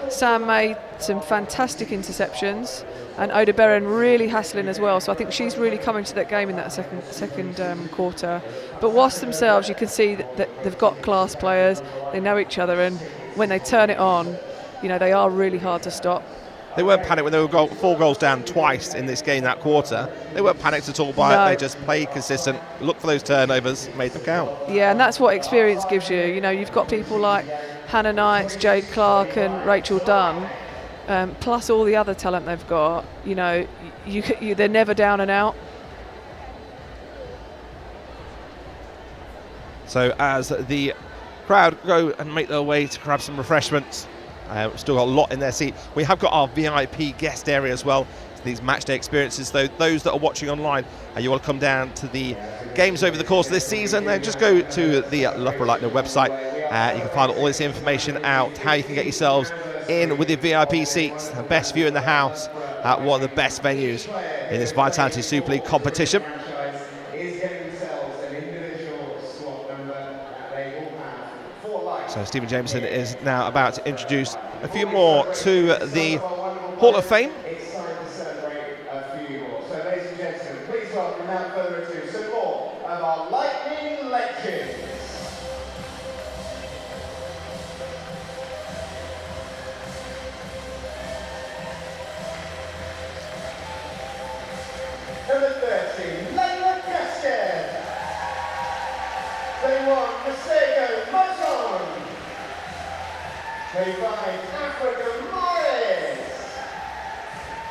Sam made some fantastic interceptions, and Oda Berrin really hassling as well. So I think she's really coming to that game in that second quarter. But Wasps themselves, you can see that they've got class players, they know each other, and when they turn it on, you know, they are really hard to stop. They weren't panicked when they were 4 goals down twice in this game that quarter. They weren't panicked at all by it. They just played consistent, looked for those turnovers, made them count. Yeah, and that's what experience gives you. You know, you've got people like Hannah Knights, Jade Clark and Rachel Dunn, plus all the other talent they've got. You know, they're never down and out. So as the crowd go and make their way to grab some refreshments, we've still got a lot in their seat. We have got our VIP guest area as well. These match day experiences, though, those that are watching online, you want to come down to the games over the course of this season, then just go to the Loughbrough Lightning website. You can find all this information out, how you can get yourselves in with your VIP seats, the best view in the house, at one of the best venues in this Vitality Super League competition. So Stephen Jameson is now about to introduce a few more to the Hall of Fame. It's time to celebrate a few more. So ladies and gentlemen, please welcome without further ado some more of our Lightning legends. Number 13, Layla Cascade. 21, Masego Maton. 25, Africa Morris.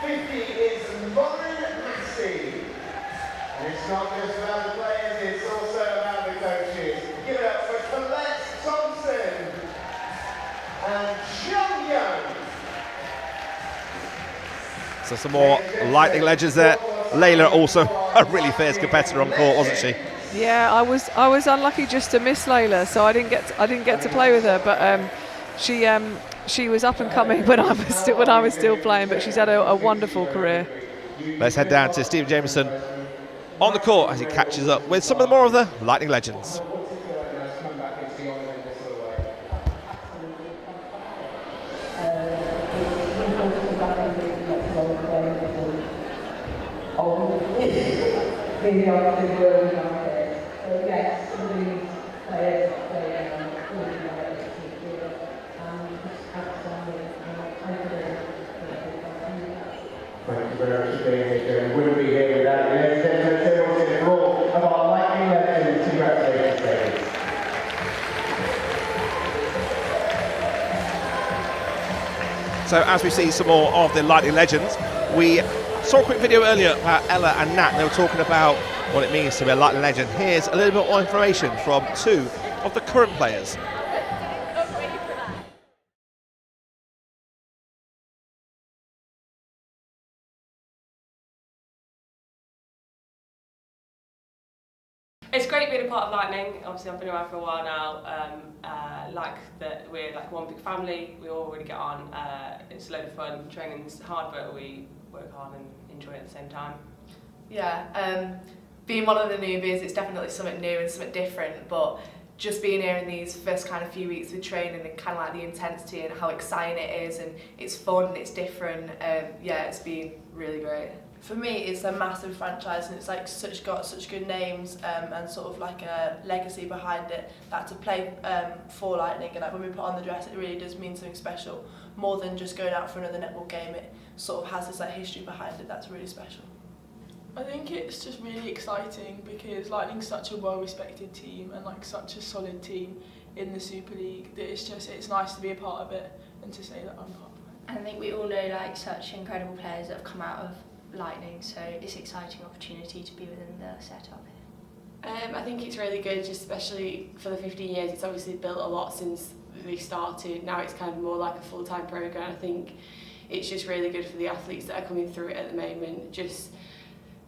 50 is Lauren Massey. And it's not just about the players, it's also about the coaches. Give it up for Colette Thompson and John Young. So some more Lightning legends there. Layla also a really fierce competitor on court, wasn't she? Yeah, I was unlucky just to miss Layla, so I didn't get to play with her. But she was up and coming when I was still playing. But she's had a wonderful career. Let's head down to Stephen Jameson on the court as he catches up with some of the more of the Lightning legends. Thank you very much for being here. We wouldn't be here without you. Ladies and gentlemen, say what's in the floor of our Lightning legends. Congratulations, ladies. So as we see some more of the Lightning legends, we saw a quick video earlier about Ella and Nat. They were talking about what it means to be a Lightning legend. Here's a little bit more information from 2 of the current players. It's great being a part of Lightning. Obviously, I've been around for a while now. Like that, we're like one big family. We all really get on. It's a load of fun. Training's hard, but we work hard and enjoy it at the same time. Yeah, being one of the newbies, it's definitely something new and something different. But just being here in these first kind of few weeks with training and kind of like the intensity and how exciting it is, and it's fun and it's different. Yeah, it's been really great. For me, it's a massive franchise, and it's like got such good names and sort of like a legacy behind it. That to play for Lightning, and like when we put on the dress, it really does mean something special. More than just going out for another netball game, it sort of has this like history behind it that's really special. I think it's just really exciting because Lightning's such a well-respected team and like such a solid team in the Super League that it's nice to be a part of it and to say that I'm part of it. And I think we all know like such incredible players that have come out of Lightning, so it's an exciting opportunity to be within the setup here. I think it's really good, just especially for the 15 years. It's obviously built a lot since they started. Now it's kind of more like a full-time programme. I think it's just really good for the athletes that are coming through it at the moment. Just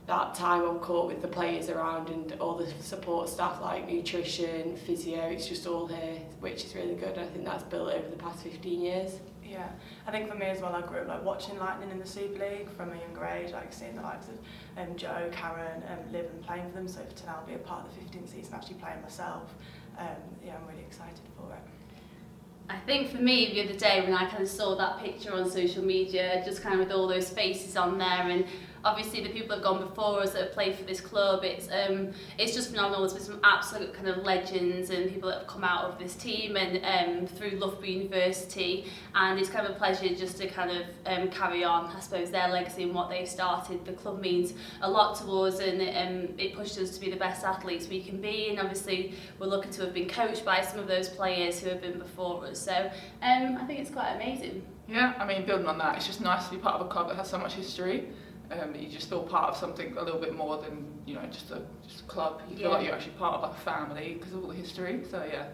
that time on court with the players around and all the support staff like nutrition, physio, it's just all here, which is really good. I think that's built over the past 15 years. Yeah, I think for me as well, I grew up like watching Lightning in the Super League from a younger age, like seeing the likes of Joe, Karen, live and playing for them. So to now be a part of the 15th season, actually playing myself, yeah, I'm really excited for it. I think for me the other day when I kind of saw that picture on social media, just kind of with all those faces on there, and obviously the people that have gone before us that have played for this club, it's just phenomenal. There's been some absolute kind of legends and people that have come out of this team and through Loughbrough University, and it's kind of a pleasure just to kind of carry on, I suppose, their legacy and what they've started. The club means a lot to us, and it pushed us to be the best athletes we can be, and obviously we're lucky to have been coached by some of those players who have been before us, so I think it's quite amazing. Yeah, I mean, building on that, it's just nice to be part of a club that has so much history. That you just feel part of something a little bit more than, you know, just a club. You feel like you're actually part of like a family because of all the history. So yeah.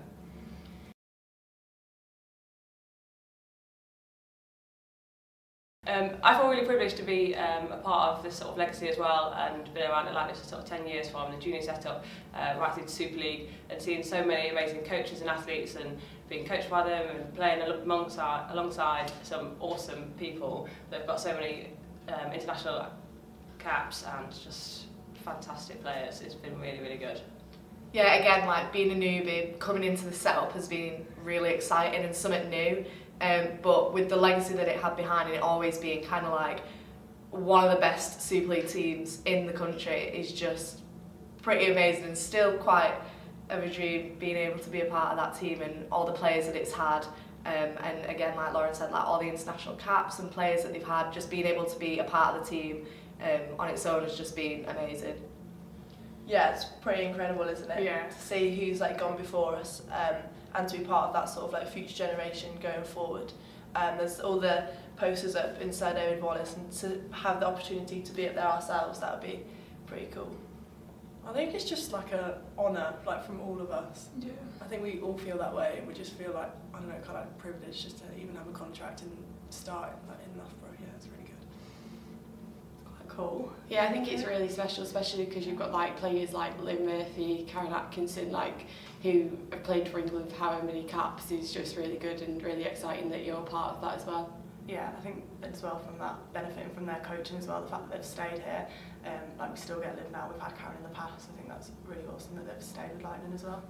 I feel really privileged to be a part of this sort of legacy as well, and been around Atlantis for sort of 10 years from the junior setup right through the Super League, and seeing so many amazing coaches and athletes and being coached by them and playing alongside some awesome people that have got so many international caps and just fantastic players. It's been really, really good. Yeah, again, like being a newbie, coming into the setup has been really exciting and something new. But with the legacy that it had behind it always being kind of like one of the best Super League teams in the country is just pretty amazing, and still quite of a dream being able to be a part of that team and all the players that it's had. And again, like Lauren said, like all the international caps and players that they've had, just being able to be a part of the team on its own has just been amazing. Yeah, it's pretty incredible, isn't it? Yeah. To see who's like gone before us and to be part of that sort of like future generation going forward. There's all the posters up inside David Wallace, and to have the opportunity to be up there ourselves, that would be pretty cool. I think it's just like a honour, like from all of us. Yeah. I think we all feel that way, and we just feel like, I don't know, kind of like privileged just to even have a contract and start like in Loughbrough. Yeah, it's really good. Quite cool. Yeah, I think it's really special, especially because you've got like players like Lynn Murphy, Karen Atkinson, like who have played for England for however many caps. Is just really good and really exciting that you're part of that as well. Yeah, I think as well from that, benefiting from their coaching as well, the fact that they've stayed here, like we still get Liv now, we've had Karen in the past, I think that's really awesome that they've stayed with Lightning as well.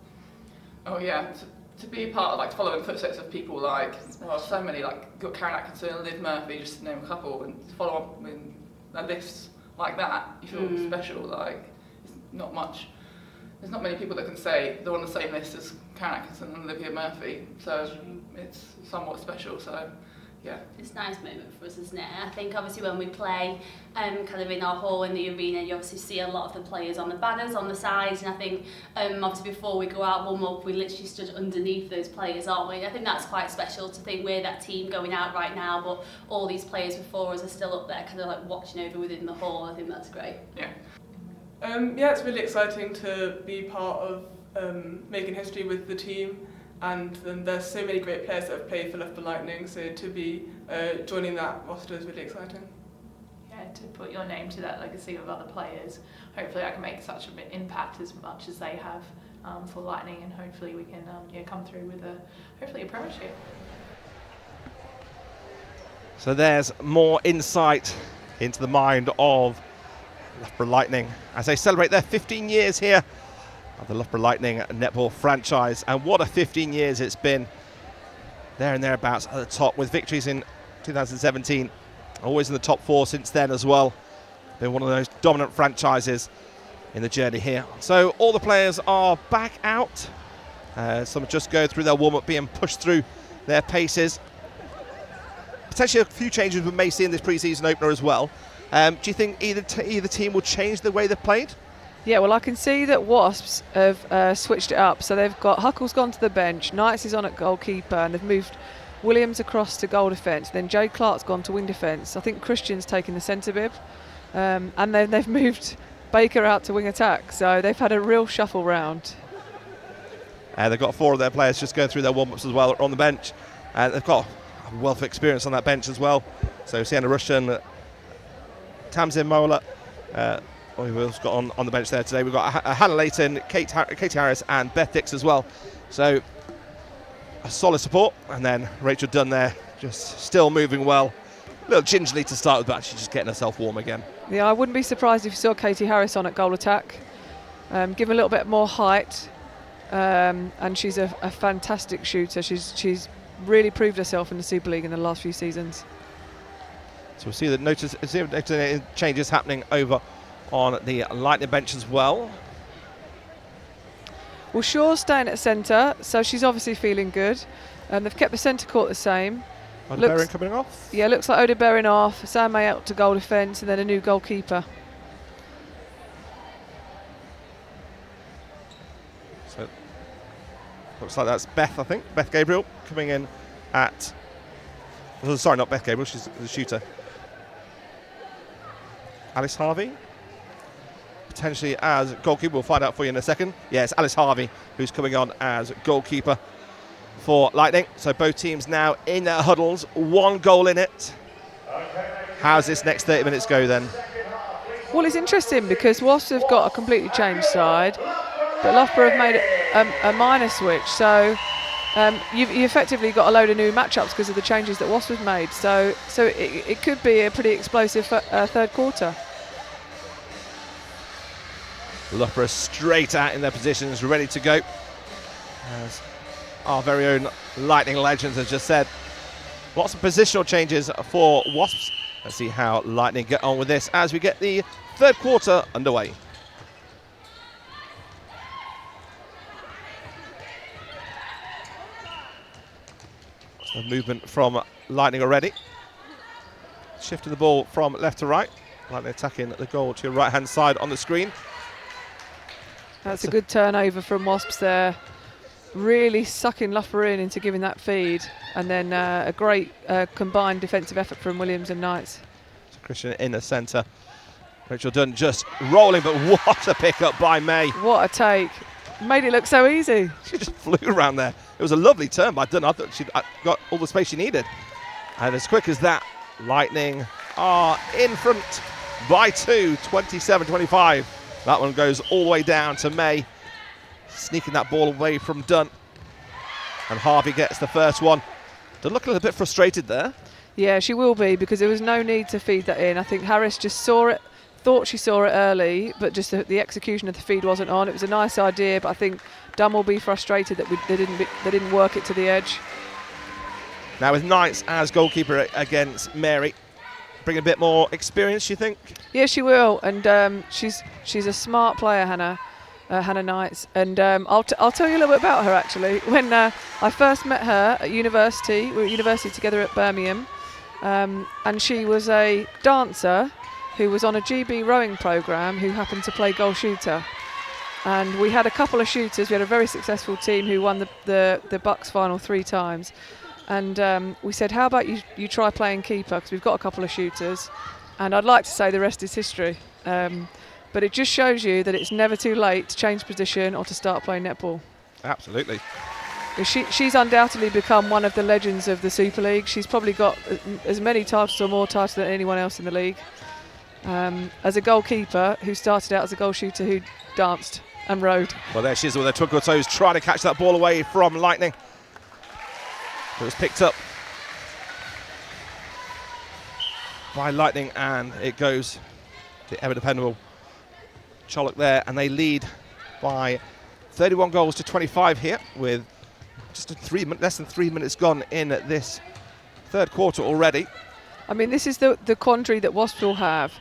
Oh yeah, to be part of, like, to follow in the footsteps of people like, well, so many, like, you've got Karen Atkinson, Liv Murphy, just to name a couple, and to follow up with a list like that, you feel special, like, it's not much, there's not many people that can say they're on the same list as Karen Atkinson and Olivia Murphy, so it's somewhat special, so yeah. It's a nice moment for us, isn't it? I think obviously when we play kind of in our hall in the arena, you obviously see a lot of the players on the banners on the sides, and I think obviously before we go out warm up, we literally stood underneath those players, aren't we? I think that's quite special to think we're that team going out right now, but all these players before us are still up there kind of like watching over within the hall. I think that's great. Yeah. Yeah, it's really exciting to be part of making history with the team. And there's so many great players that have played for Loughbrough Lightning, so to be joining that roster is really exciting. to put your name to that legacy of other players. Hopefully I can make such an impact as much as they have for Lightning, and hopefully we can come through with hopefully a premiership. So there's more insight into the mind of Loughbrough Lightning as they celebrate their 15 years here of the Loughbrough Lightning netball franchise. And what a 15 years it's been, there and thereabouts at the top, with victories in 2017, always in the top 4 since then as well. Been one of those dominant franchises in the journey here. So all the players are back out. Some just go through their warm-up, being pushed through their paces. Potentially a few changes we may see in this pre-season opener as well. Do you think either team will change the way they've played? Yeah, well, I can see that Wasps have switched it up. So they've got Huckle's gone to the bench, Knights is on at goalkeeper, and they've moved Williams across to goal defence. Then Jay Clark's gone to wing defence. I think Christian's taken the centre bib. And then they've moved Baker out to wing attack. So they've had a real shuffle round. They've got 4 of their players just going through their warm-ups as well on the bench. They've got a wealth of experience on that bench as well. So Sienna Russian, Tamsin Mola, we've also got on the bench there today. We've got Hannah Layton, Katie Harris and Beth Dix as well. So a solid support. And then Rachel Dunn there, just still moving well. A little gingerly to start with, but she's just getting herself warm again. Yeah, I wouldn't be surprised if you saw Katie Harris on at goal attack. Give her a little bit more height. And she's a fantastic shooter. She's really proved herself in the Super League in the last few seasons. So we'll see the changes happening over on the Lightning bench as well. Well, Shaw's staying at centre, so she's obviously feeling good. They've kept the centre court the same. Oda Berrin coming off? Yeah, looks like Oda Berrin off, Sam May out to goal defence, and then a new goalkeeper. So looks like that's Beth, I think. Beth Gabriel coming in at... Oh, sorry, not Beth Gabriel, she's the shooter. Alice Harvey, potentially as goalkeeper. We'll find out for you in a second. Yeah, it's Alice Harvey who's coming on as goalkeeper for Lightning. So both teams now in their huddles, 1 goal in it. How's this next 30 minutes go then? Well, it's interesting because Wasps have got a completely changed side, but Loughbrough have made a minor switch. So you effectively got a load of new matchups because of the changes that Wasps have made. So it could be a pretty explosive third quarter. Loughbrough straight out in their positions, ready to go. As our very own Lightning legends has just said. Lots of positional changes for Wasps. Let's see how Lightning get on with this as we get the third quarter underway. So movement from Lightning already. Shifting the ball from left to right. Lightning attacking the goal to your right-hand side on the screen. That's a good turnover from Wasps there. Really sucking Loughborough into giving that feed. And then a great combined defensive effort from Williams and Knights. So Christian in the centre. Rachel Dunn just rolling, but what a pick-up by May. What a take. Made it look so easy. She just flew around there. It was a lovely turn by Dunn. I thought she'd got all the space she needed. And as quick as that, Lightning are in front by 2, 27-25. That one goes all the way down to May, sneaking that ball away from Dunn. And Harvey gets the first one. Dunn look a little bit frustrated there. Yeah, she will be, because there was no need to feed that in. I think Harris just saw it, thought she saw it early, but just the execution of the feed wasn't on. It was a nice idea, but I think Dunn will be frustrated that they didn't work it to the edge. Now with Knights as goalkeeper against Mary, bring a bit more experience, you think? Yeah, she will, and she's a smart player, Hannah Knights, and I'll tell you a little bit about her actually. When I first met her at university, we were at university together at Birmingham, and she was a dancer who was on a GB rowing programme who happened to play goal shooter. And we had a couple of shooters. We had a very successful team who won the Bucks final 3 times. And we said, how about you try playing keeper, because we've got a couple of shooters. And I'd like to say the rest is history. But it just shows you that it's never too late to change position or to start playing netball. Absolutely. She's undoubtedly become one of the legends of the Super League. She's probably got as many titles or more titles than anyone else in the league. as a goalkeeper who started out as a goal shooter who danced and rode. Well, there she is with her twinkle toes, trying to catch that ball away from Lightning. It was picked up by Lightning, and it goes to ever dependable Chollock there, and they lead by 31 goals to 25 here, with just less than 3 minutes gone in this third quarter already. I mean, this is the quandary that Wasps will have,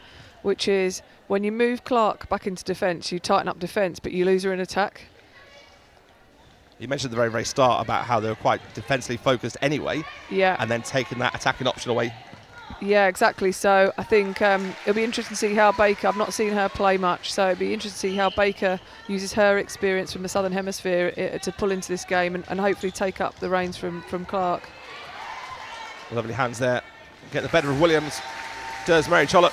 which is when you move Clark back into defence, you tighten up defence, but you lose her in attack. You mentioned at the very, very start about how they were quite defensively focused anyway, Yeah. and then taking that attacking option away. Yeah, exactly. So I think it'll be interesting to see how Baker, I've not seen her play much, so it'll be interesting to see how Baker uses her experience from the Southern Hemisphere to pull into this game and hopefully take up the reins from Clark. Lovely hands there. Get the better of Williams. Does Mary Chollock.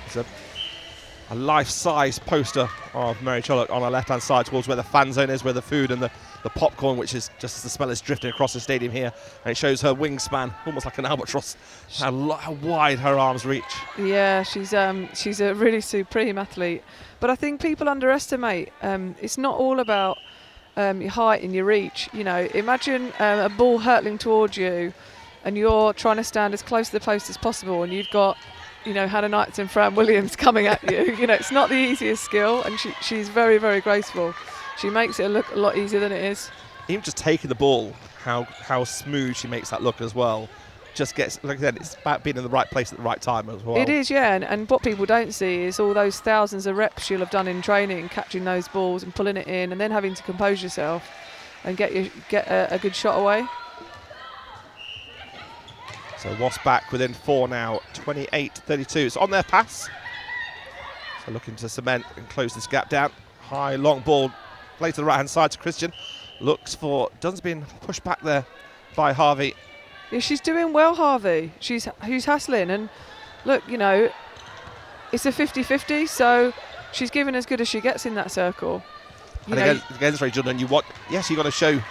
It's a life-size poster of Mary Chollock on her left-hand side towards where the fan zone is, where the food and the popcorn, which is just as the smell is drifting across the stadium here. And it shows her wingspan, almost like an albatross, how wide her arms reach. Yeah, she's a really supreme athlete. But I think people underestimate, it's not all about your height and your reach. You know, imagine a ball hurtling towards you and you're trying to stand as close to the post as possible, and you've got, you know, Hannah Knights and Fran Williams coming at you. You know, it's not the easiest skill, and she's very, very graceful. She makes it look a lot easier than it is. Even just taking the ball, how smooth she makes that look as well. Just gets, like I said, it's about being in the right place at the right time as well. It is, yeah, and what people don't see is all those thousands of reps she'll have done in training, catching those balls and pulling it in, and then having to compose yourself and get a good shot away. So Wasps back within 4 now, 28-32. It's on their pass. So looking to cement and close this gap down. High, long ball, play to the right-hand side to Christian. Looks for, Dunn's been pushed back there by Harvey. Yeah, she's doing well, Harvey. Who's hassling, and look, you know, it's a 50-50, so she's giving as good as she gets in that circle. And again, it's very good, and you've got to show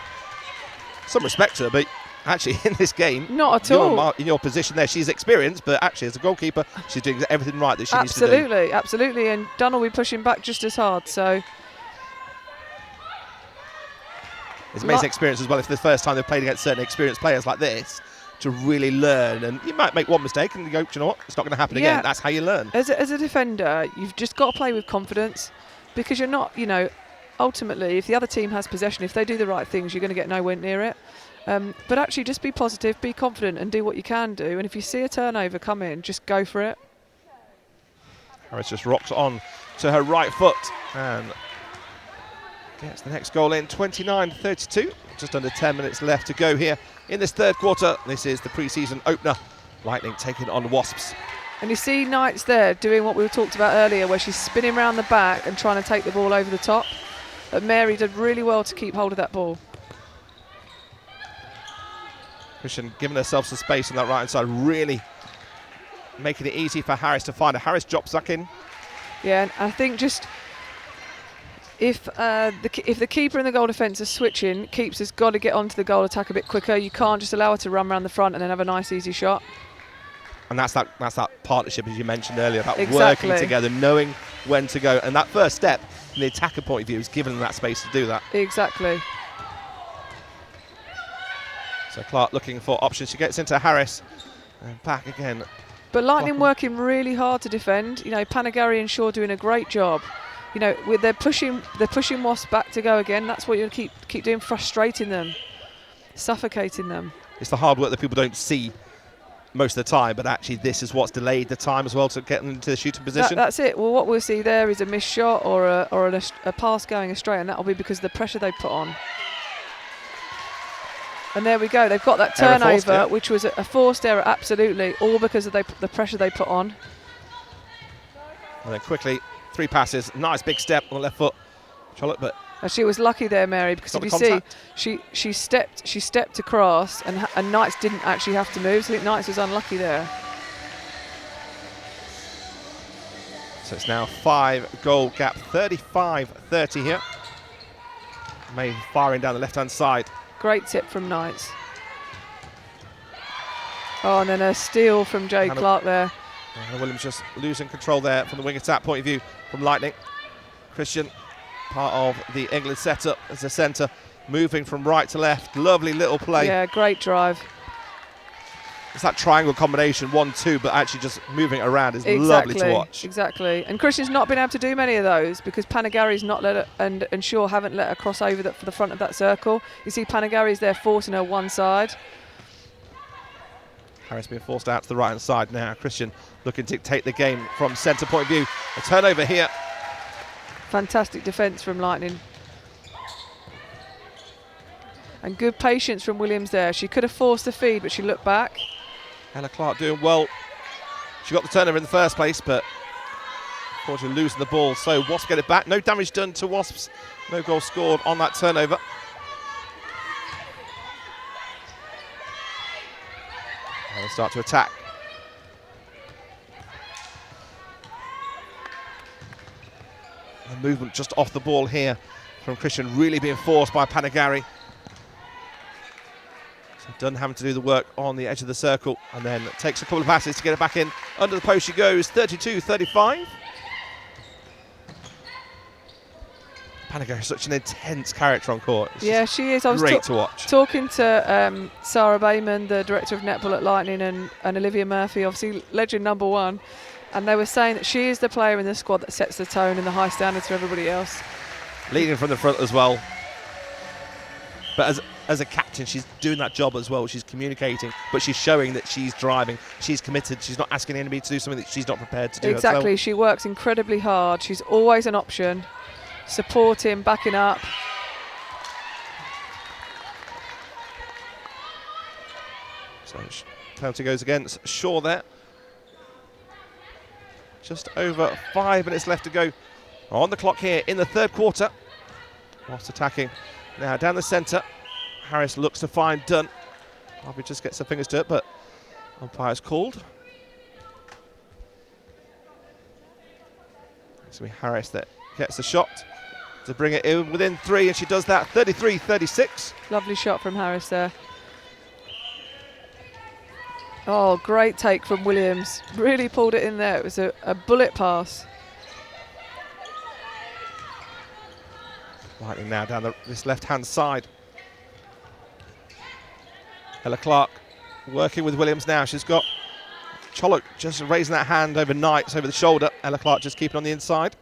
some respect to her, but actually in this game, not at all. In your position there, she's experienced, but actually as a goalkeeper, she's doing everything right that she needs to do. Absolutely, and Dunn will be pushing back just as hard, so. It's amazing experience as well, if the first time they've played against certain experienced players like this, to really learn. And you might make one mistake and you go, do you know what, it's not going to happen again. That's how you learn. As a defender, you've just got to play with confidence, because you're not, you know, ultimately, if the other team has possession, if they do the right things, you're going to get nowhere near it. But actually, just be positive, be confident, and do what you can do. And if you see a turnover come in, just go for it. Harris just rocks on to her right foot and gets the next goal in, 29-32. Just under 10 minutes left to go here in this third quarter. This is the pre-season opener. Lightning taking on Wasps. And you see Knights there doing what we talked about earlier, where she's spinning around the back and trying to take the ball over the top. But Mary did really well to keep hold of that ball. Christian giving herself some space on that right-hand side, really making it easy for Harris to find her. Harris drops back in. Yeah, and I think just if the keeper and the goal defence are switching, keeps has got to get onto the goal attack a bit quicker. You can't just allow her to run around the front and then have a nice easy shot. And that's that partnership, as you mentioned earlier, about working together, knowing when to go. And that first step, from the attacker point of view, is giving them that space to do that. Exactly. So Clark looking for options. She gets into Harris and back again. But Lightning working really hard to defend. You know, Panagari and Shaw doing a great job. You know, they're pushing Wasps back to go again. That's what you'll keep doing, frustrating them, suffocating them. It's the hard work that people don't see most of the time, but actually this is what's delayed the time as well to get them into the shooting position. That's it. Well, what we'll see there is a missed shot or a pass going astray, and that'll be because of the pressure they put on. And there we go. They've got that turnover, which was a forced error, absolutely, all because of the pressure they put on. And then quickly, 3 passes, nice big step on the left foot. Charlotte, but she was lucky there, Mary, because if you see, she stepped across, and Knights didn't actually have to move. So I think Knights was unlucky there. So it's now 5-goal gap, 35-30 here. May firing down the left-hand side. Great tip from Knights. Oh, and then a steal from Jade Clark there. Hannah Williams just losing control there from the wing attack point of view from Lightning. Christian, part of the England setup as a centre, moving from right to left. Lovely little play. Yeah, great drive. It's that triangle combination, 1-2, but actually just moving it around is lovely to watch. Exactly. And Christian's not been able to do many of those because Panagari's not let her, and Shaw haven't let her cross over for the front of that circle. You see Panagari's there forcing her one side. Harris being forced out to the right-hand side now. Christian looking to dictate the game from centre point of view. A turnover here. Fantastic defence from Lightning. And good patience from Williams there. She could have forced the feed, but she looked back. Ella Clark doing well. She got the turnover in the first place, but unfortunately losing the ball. So Wasps get it back. No damage done to Wasps. No goal scored on that turnover. And they start to attack. The movement just off the ball here from Christian, really being forced by Panagari. So Dunn having to do the work on the edge of the circle, and then takes a couple of passes to get it back in. Under the post she goes, 32-35. Panagari is such an intense character on court. It's she is. I was great to watch. Talking to Sarah Bayman, the director of netball at Lightning, and Olivia Murphy, obviously legend number one, and they were saying that she is the player in the squad that sets the tone and the high standards for everybody else. Leading from the front as well. But as a captain, she's doing that job as well. She's communicating, but she's showing that she's driving. She's committed. She's not asking anybody to do something that she's not prepared to do. Exactly. She works incredibly hard. She's always an option. Supporting, backing up. So penalty goes against Shaw there. Just over 5 minutes left to go on the clock here in the third quarter. Whilst attacking now down the centre. Harris looks to find Dunn. Harvey just gets her fingers to it, but umpire's called. It's going to be Harris that gets the shot to bring it in within 3, and she does that. 33-36. Lovely shot from Harris there. Oh, great take from Williams. Really pulled it in there. It was a bullet pass. Lightning now down this left-hand side. Ella Clark working with Williams now. She's got Chollock just raising that hand over Knights over the shoulder. Ella Clark just keeping on the inside.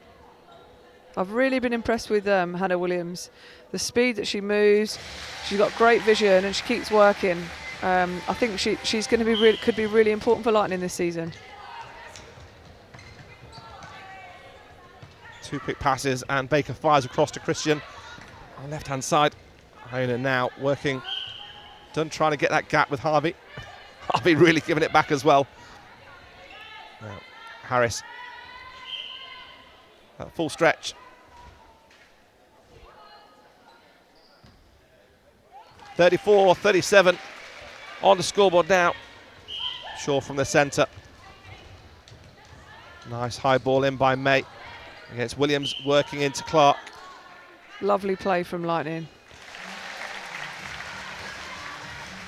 I've really been impressed with Hannah Williams. The speed that she moves, she's got great vision and she keeps working. I think she's going to be could be really important for Lightning this season. 2 quick passes and Baker fires across to Christian on the left-hand side. Iona now working. Dunn trying to get that gap with Harvey. Harvey really giving it back as well. Now, Harris. Full stretch. (34-37) on the scoreboard now. Shaw from the centre. Nice high ball in by May against Williams, working into Clark. Lovely play from Lightning.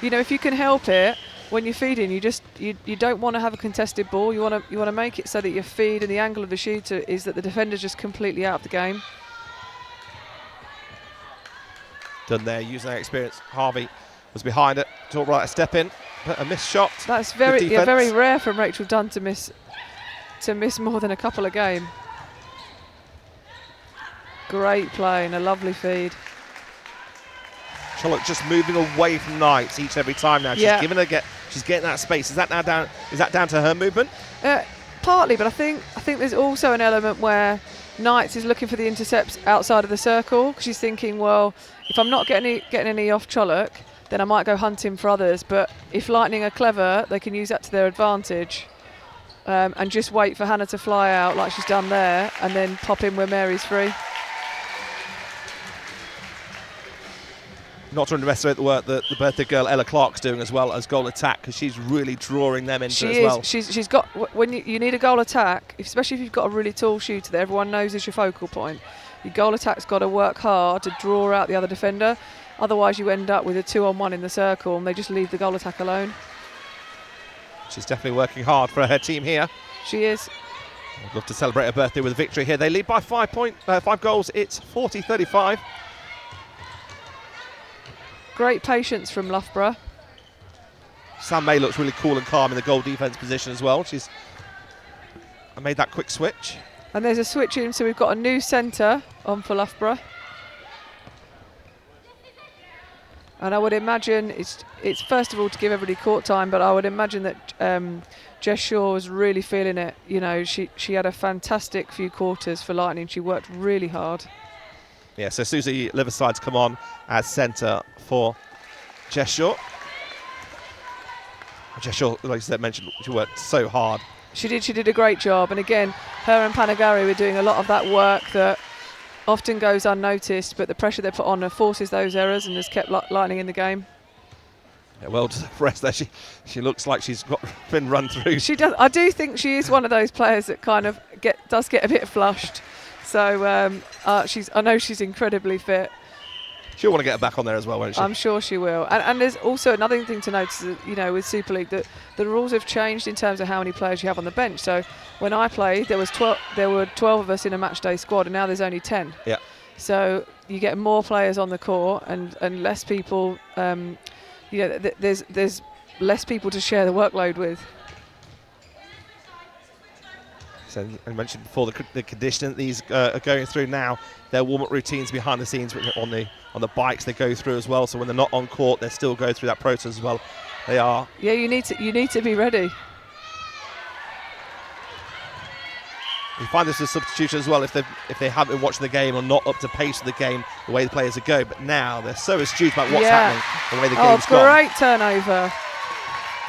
You know, if you can help it when you're feeding, you don't want to have a contested ball. You want to make it so that your feed and the angle of the shooter is that the defender's just completely out of the game. Done there, using that experience. Harvey was behind it, to right a step in, but a missed shot. That's very rare from Rachel Dunn to miss more than a couple a game. Great play and a lovely feed. Chollock just moving away from Knights each and every time now. She's getting that space. Is that down to her movement? Partly, but I think there's also an element where Knights is looking for the intercepts outside of the circle because she's thinking, well, if I'm not getting any off Chollock, then I might go hunting for others. But if Lightning are clever, they can use that to their advantage and just wait for Hannah to fly out like she's done there and then pop in where Mary's free. Not to underestimate the work that the birthday girl Ella Clark's doing as well as goal attack, because she's really drawing them into it as well. She's got, when you need a goal attack, especially if you've got a really tall shooter that everyone knows is your focal point, your goal attack's got to work hard to draw out the other defender. Otherwise you end up with a 2-on-1 in the circle and they just leave the goal attack alone. She's definitely working hard for her team here. She is. I'd love to celebrate her birthday with a victory here. They lead by 5 goals. It's 40-35. Great patience from Loughbrough. Sam May looks really cool and calm in the goal defence position as well. She's made that quick switch. And there's a switch in, so we've got a new centre on for Loughborough. And I would imagine it's first of all to give everybody court time, but I would imagine that Jess Shaw was really feeling it. You know, she had a fantastic few quarters for Lightning. She worked really hard. Yeah, so Susie Liverside's come on as centre for Jess Shaw. Jess Shaw, like I said, mentioned, she worked so hard. She did a great job. And again, her and Panagari were doing a lot of that work that often goes unnoticed, but the pressure they put on her forces those errors and has kept Lightning in the game. Yeah, well, rest there. She looks like she's been run through. She does. I do think she is one of those players that kind of does get a bit flushed. So I know she's incredibly fit. She'll want to get her back on there as well, won't she? I'm sure she will. And there's also another thing to notice, you know, with Super League, that the rules have changed in terms of how many players you have on the bench. So when I played, there were 12 of us in a match day squad, and now there's only 10. Yeah. So you get more players on the court and less people. There's less people to share the workload with. So I mentioned before the condition that these are going through now. Their warm-up routines behind the scenes on the bikes they go through as well. So when they're not on court, they still go through that process as well. They are. Yeah, you need to be ready. You find this as a substitution as well if they haven't been watching the game or not up to pace of the game the way the players are going. But now they're so astute about what's happening, the way the game's gone. Great turnover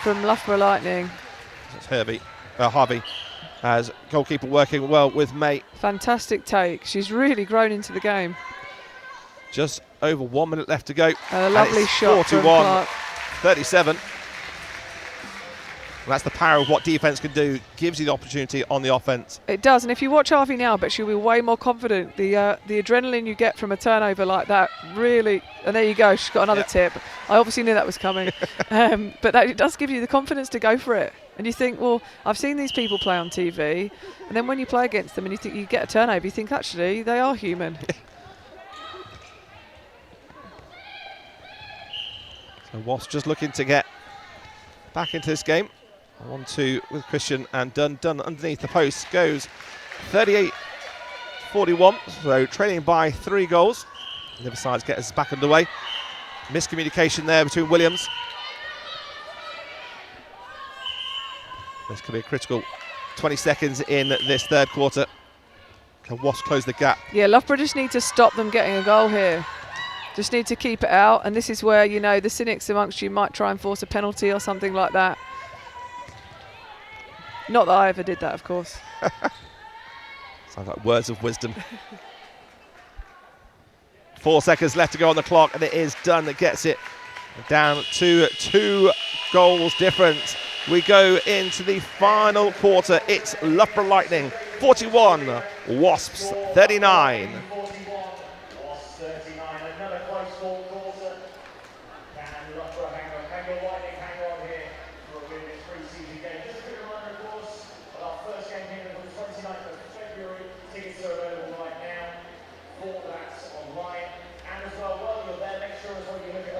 from Loughborough Lightning. That's Harvey. As goalkeeper working well with May. Fantastic take. She's really grown into the game. Just over 1 minute left to go. And a lovely shot from Clark. 41-37. That's the power of what defence can do. Gives you the opportunity on the offence. It does. And if you watch Harvey now, but she'll be way more confident. The adrenaline you get from a turnover like that, really. And there you go. She's got another tip. I obviously knew that was coming. But it does give you the confidence to go for it. And you think, well, I've seen these people play on TV, and then when you play against them and you think you get a turnover, you think, actually, they are human. So Wasps just looking to get back into this game. 1-2 with Christian and Dunn. Dunn underneath the post goes 38-41, so trailing by 3 goals. The other side's get us back underway. Miscommunication there between Williams. This could be a critical 20 seconds in this third quarter. Can Wasps close the gap? Yeah, Loughborough just need to stop them getting a goal here. Just need to keep it out, and this is where, you know, the cynics amongst you might try and force a penalty or something like that. Not that I ever did that, of course. Sounds like words of wisdom. 4 seconds left to go on the clock, and it is Dunn that gets it down to 2 goals difference. We go into the final quarter. It's Loughborough Lightning 41, Wasps 39.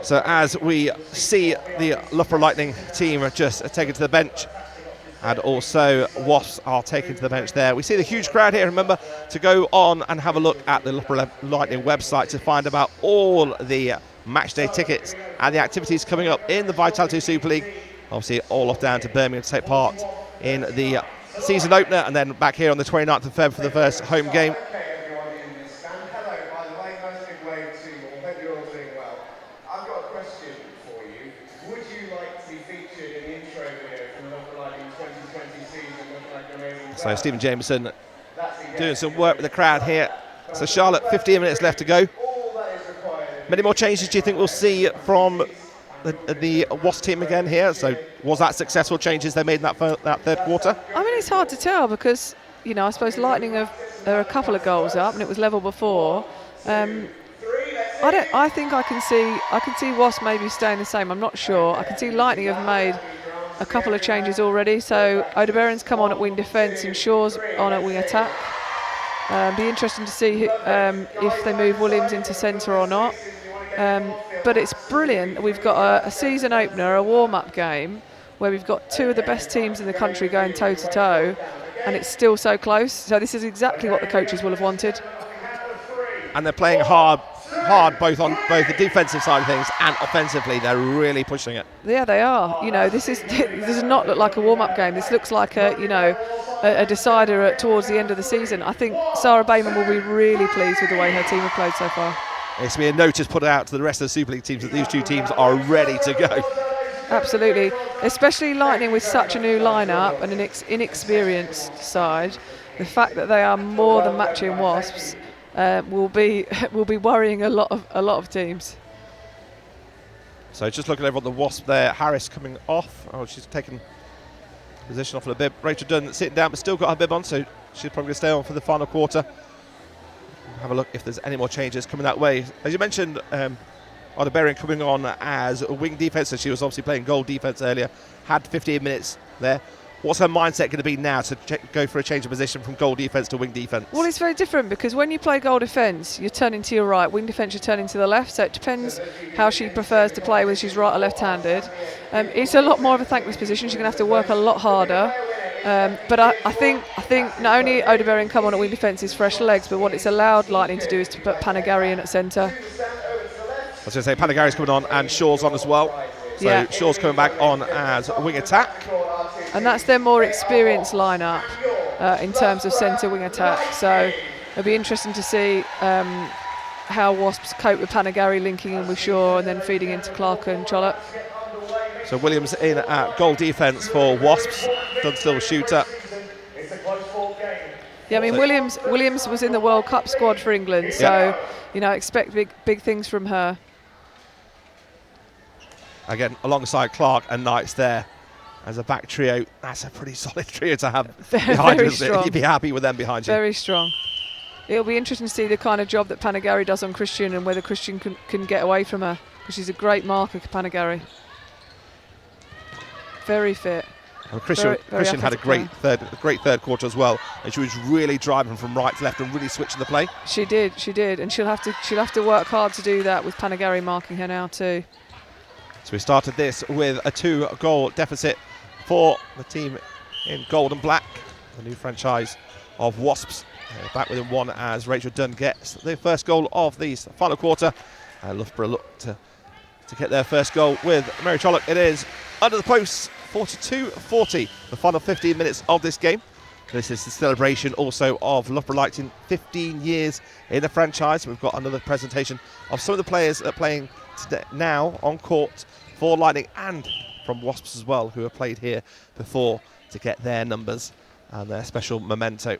So as we see the Loughborough Lightning team are just taken to the bench, and also Wasps are taken to the bench there. We see the huge crowd here. Remember to go on and have a look at the Loughborough Lightning website to find about all the matchday tickets and the activities coming up in the Vitality Super League. Obviously all off down to Birmingham to take part in the season opener, and then back here on the 29th of Feb for the first home game. So Stephen Jameson doing some work with the crowd here. So Charlotte, 15 minutes left to go. Many more changes do you think we'll see from the Wasps team again here? So was that successful changes they made in that third quarter? I mean, it's hard to tell because, you know, I suppose Lightning are a couple of goals up and it was level before. I think I can see Wasps maybe staying the same. I'm not sure. I can see Lightning have made a couple of changes already. So Odeberry's come on at wing defence and Shaw's on at wing attack. Be interesting to see if they move Williams into centre or not. But it's brilliant. We've got a season opener, a warm-up game, where we've got two of the best teams in the country going toe-to-toe, and it's still so close. So this is exactly what the coaches will have wanted. And they're playing hard both on both the defensive side of things and offensively. They're really pushing it. Yeah, they are. You know, this does not look like a warm-up game. This looks like a decider towards the end of the season. I think Sarah Bayman will be really pleased with the way her team have played so far. It's to be a notice put out to the rest of the Super League teams that these two teams are ready to go. Absolutely, especially Lightning with such a new lineup and an inexperienced side. The fact that they are more than matching Wasps will be worrying a lot of teams. So just looking over on the Wasp there, Harris coming off. Oh, she's taken position off of the bib. Rachel Dunn sitting down, but still got her bib on, so she's probably going to stay on for the final quarter. Have a look if there's any more changes coming that way. As you mentioned, Odeberry coming on as a wing defence, so she was obviously playing goal defence earlier, had 15 minutes there. What's her mindset going to be now to go for a change of position from goal defence to wing defence? Well, it's very different because when you play goal defence, you're turning to your right, wing defence, you're turning to the left, so it depends how she prefers to play, whether she's right or left-handed. It's a lot more of a thankless position. She's going to have to work a lot harder. But I think not only Odeberry come on at wing defence is fresh legs, but what it's allowed Lightning to do is to put Panagari in at centre. I was going to say Panagari's coming on and Shaw's on as well. So yeah. Shaw's coming back on as a wing attack. And that's their more experienced lineup in terms of centre wing attack. So it'll be interesting to see how Wasps cope with Panagari linking in with Shaw and then feeding into Clark and Chollop. So Williams in at goal defence for Wasps. Dunn still a shooter. Yeah, I mean Williams was in the World Cup squad for England, so expect big things from her. Again, alongside Clark and Knights there as a back trio. That's a pretty solid trio to have behind you. You'd be happy with them behind you. Very strong. It'll be interesting to see the kind of job that Panagari does on Christian and whether Christian can get away from her, because she's a great marker, Panagari. Very fit. And Christian had a great third quarter as well, and she was really driving from right to left and really switching the play. She did, and she'll have to work hard to do that with Panagari marking her now too. So we started this with a 2-goal deficit for the team in gold and black, the new franchise of Wasps. Back within one as Rachel Dunn gets the first goal of the final quarter. Loughbrough look to get their first goal with Mary Chollop. It is under the posts, 42-40, the final 15 minutes of this game. This is the celebration also of Loughbrough Lightning 15 years in the franchise. We've got another presentation of some of the players that are playing today, now on court for Lightning and from Wasps as well, who have played here before, to get their numbers and their special memento.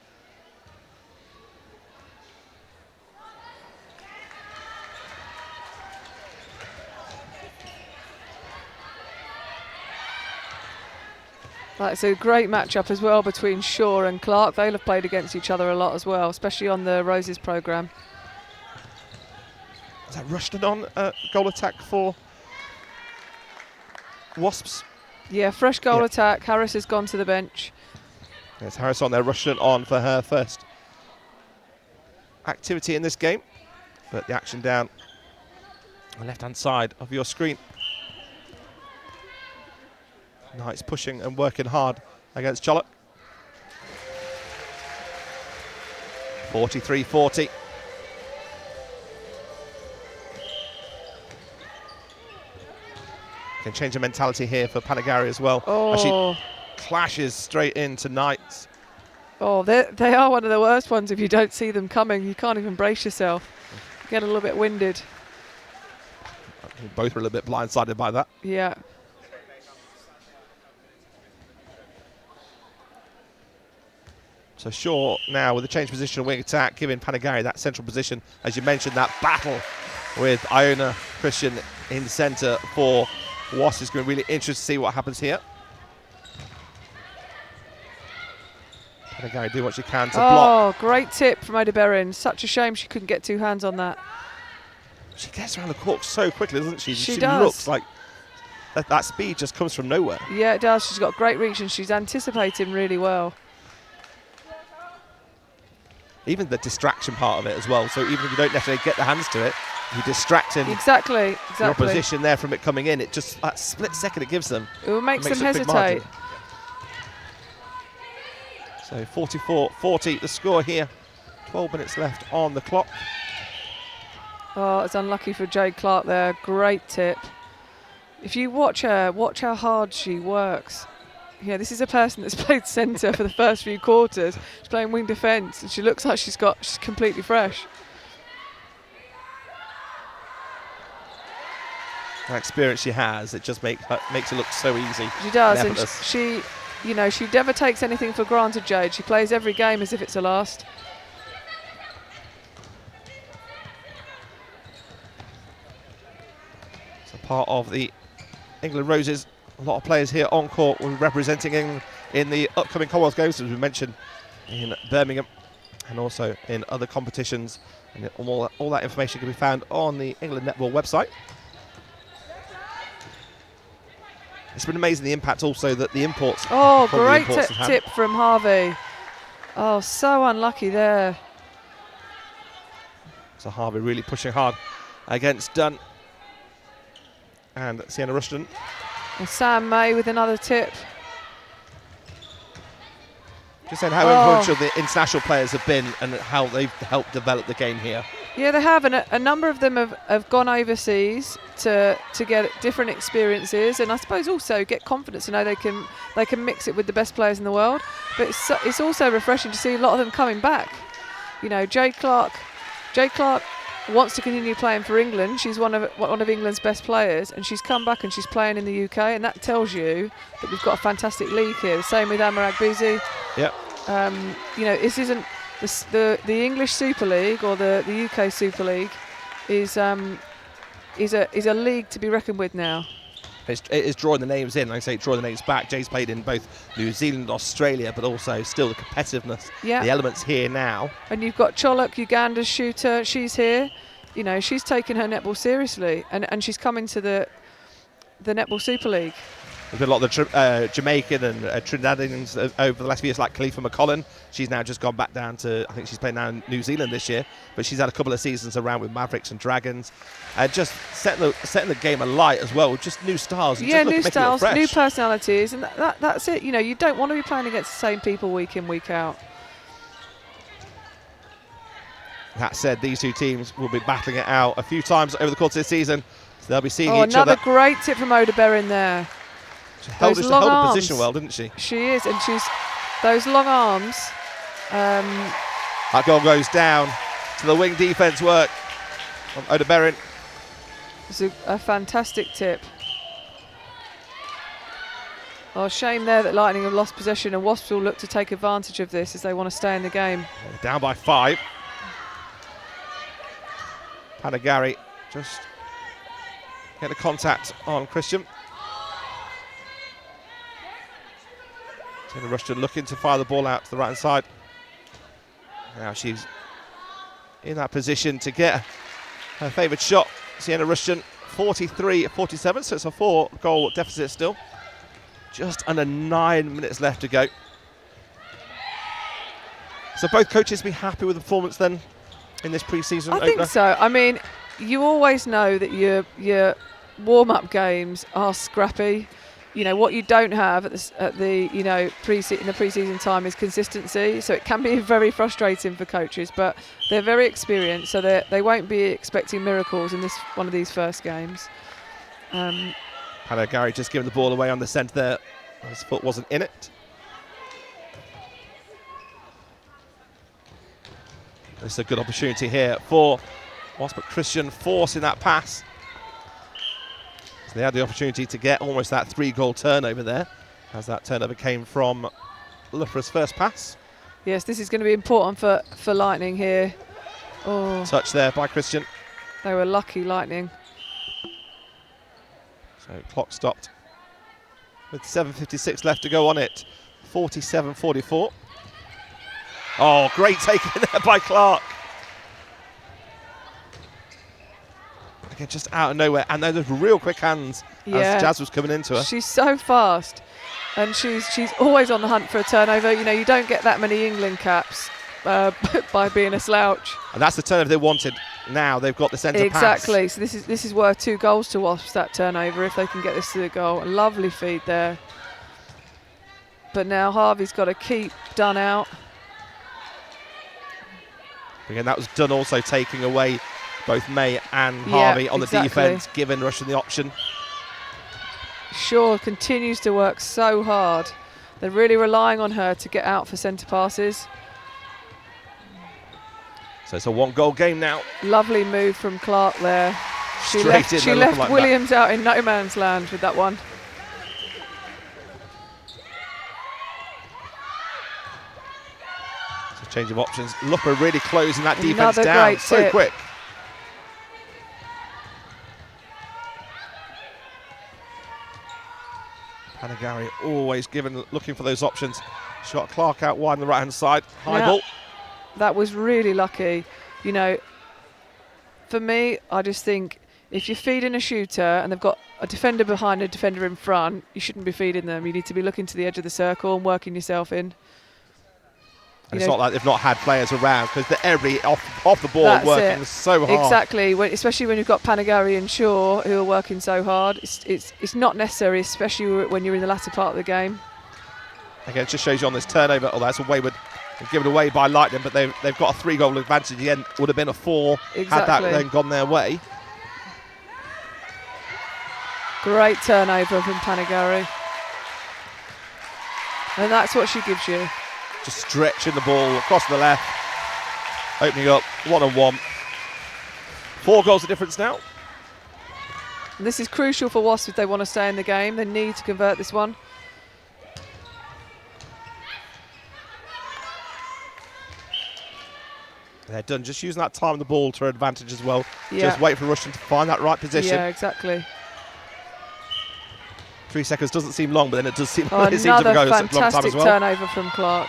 It's a great matchup as well between Shaw and Clark. They'll have played against each other a lot as well, especially on the Roses programme. Is that Rushton on goal attack for Wasps? Yeah, fresh goal attack. Harris has gone to the bench. There's Harris on there, Rushton on for her first activity in this game. But the action down on the left-hand side of your screen. Knights pushing and working hard against Chollop. 43-40. Can change the mentality here for Panagari as well. Oh. As she clashes straight into Knights. Oh, they are one of the worst ones if you don't see them coming. You can't even brace yourself. You get a little bit winded. Both were a little bit blindsided by that. Yeah. So Shaw now with a change position wing attack, giving Panagari that central position. As you mentioned, that battle with Iona Christian in the centre for Wasps is going to be really interesting to see what happens here. Panagari doing what she can to block. Oh, great tip from Odeberry. Such a shame she couldn't get two hands on that. She gets around the court so quickly, doesn't she? She does. Looks like that speed just comes from nowhere. Yeah, it does. She's got great reach and she's anticipating really well. Even the distraction part of it as well. So even if you don't necessarily get the hands to it, you're distracting Exactly. the opposition there from it coming in. It just, that split second it gives them. It makes them a big hesitate. margin. So 44-40 the score here. 12 minutes left on the clock. Oh, it's unlucky for Jade Clark there. Great tip. If you watch her, watch how hard she works. Yeah, this is a person that's played centre for the first few quarters. She's playing wing defence, and she looks like she's completely fresh. That experience she has, it just makes it look so easy. She does, and effortless. she, you know, she never takes anything for granted, Jade. She plays every game as if it's her last. So part of the England Roses. A lot of players here on court will be representing England in the upcoming Commonwealth Games, as we mentioned, in Birmingham and also in other competitions. And all that information can be found on the England Netball website. It's been amazing the impact also that the imports. Oh, from the great imports have had. tip from Harvey. Oh, so unlucky there. So Harvey really pushing hard against Dunn and Sienna Rushton. And Sam May with another tip. Just saying how influential the international players have been and how they've helped develop the game here. Yeah, they have, and a number of them have gone overseas to get different experiences, and I suppose also get confidence to know they can mix it with the best players in the world. But it's also refreshing to see a lot of them coming back. You know, Jade Clark wants to continue playing for England. She's one of England's best players, and she's come back and she's playing in the UK, and that tells you that we've got a fantastic league here. The same with Amara Agbizi. Yep. You know, this isn't the English Super League or the UK Super League is a league to be reckoned with now. It is drawing the names in, like I say, drawing the names back. Jay's played in both New Zealand, Australia, but also still the competitiveness, the elements here now. And you've got Cholok, Uganda's shooter, she's here. You know, she's taking her netball seriously, and she's coming to the Netball Super League. There's been a lot of the Jamaican and Trinidadians over the last few years, like Khalifa McCollum. She's now just gone back down to, I think she's playing now in New Zealand this year, but she's had a couple of seasons around with Mavericks and Dragons, and just setting the game alight as well, with just new styles. Yeah, new styles, new personalities, and that's it. You know, you don't want to be playing against the same people week in, week out. That said, these two teams will be battling it out a few times over the course of this season, so they'll be seeing each other. Another great tip from Oda Berrin there. She held the position well, didn't she? She is, and she's those long arms. That goal goes down to the wing defence work from Oda Berrin. It's a fantastic tip. Oh, shame there that Lightning have lost possession, and Wasps will look to take advantage of this as they want to stay in the game. Down by 5. Panagari just get the contact on Christian. Sienna Rushton looking to fire the ball out to the right-hand side. Now she's in that position to get her favoured shot. Sienna Rushton, 43-47, so it's a 4-goal deficit still. Just under 9 minutes left to go. So both coaches be happy with the performance then in this pre-season opener? I think so. I mean, you always know that your warm-up games are scrappy. You know, what you don't have in the pre-season time is consistency, so it can be very frustrating for coaches, but they're very experienced, so they won't be expecting miracles in one of these first games. Gary just giving the ball away on the centre there. His foot wasn't in it. This is a good opportunity here for Wasp, but Christian forcing that pass. So they had the opportunity to get almost that 3-goal turnover there, as that turnover came from Loughborough's first pass. Yes, this is going to be important for Lightning here. Oh, touch there by Christian. They were lucky, Lightning. So clock stopped with 7:56 left to go on it. 47-44. Oh, great take in there by Clark. Again, just out of nowhere. And then there's real quick hands as Jazz was coming into her. She's so fast. And she's always on the hunt for a turnover. You know, you don't get that many England caps by being a slouch. And that's the turnover they wanted. Now they've got the centre pass. Exactly. So this is worth 2 goals to Wasps, that turnover, if they can get this to the goal. A lovely feed there. But now Harvey's got to keep Dunn out. Again, that was Dunn also taking away both May and Harvey on the defence, giving Russian the option. Shaw continues to work so hard. They're really relying on her to get out for centre passes. So it's a 1-goal game now. Lovely move from Clark there. She Straight left like Williams out in no man's land with that one. So change of options. Loughbrough really closing that defence Another down great so tip. quick. Panagari always looking for those options. Shot Clark out wide on the right-hand side. High ball. That was really lucky. You know, for me, I just think if you're feeding a shooter and they've got a defender behind, a defender in front, you shouldn't be feeding them. You need to be looking to the edge of the circle and working yourself in. And it's not like they've not had players around, because every off the ball working so hard. Exactly, especially when you've got Panagari and Shaw who are working so hard. It's not necessary, especially when you're in the latter part of the game. Again, it just shows you on this turnover. Oh, that's a wayward, given away by Lightning, but they've got a 3-goal advantage. The end would have been a 4 had that then gone their way. Great turnover from Panagari, and that's what she gives you. Just stretching the ball across the left, opening up 1-on-1. 4 goals of difference now. And this is crucial for Wasps if they want to stay in the game. They need to convert this one. They're done just using that time on the ball to her advantage as well. Yeah. Just wait for Russian to find that right position. Yeah, exactly. 3 seconds doesn't seem long, but then it does seem, Oh, it seems to go a long time fantastic as well. turnover from Clark.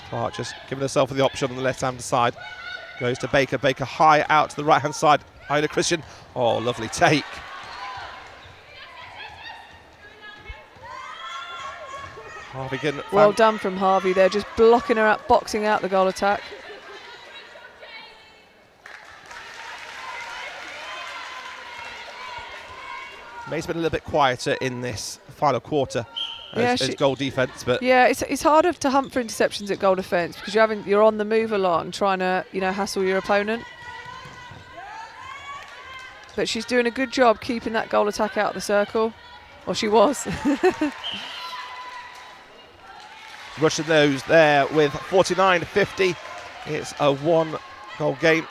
Clark just giving herself the option on the left-hand side. Goes to Baker. Baker high out to the right-hand side. Ida Christian. Oh, lovely take. Harvey getting Well done from Harvey there, just blocking her out, boxing out the goal attack. May's been a little bit quieter in this final quarter as goal defence, but yeah, it's harder to hunt for interceptions at goal defence because you're on the move a lot and trying to hassle your opponent. But she's doing a good job keeping that goal attack out of the circle, or she was. Russian those there with 49-50. It's a 1-goal game.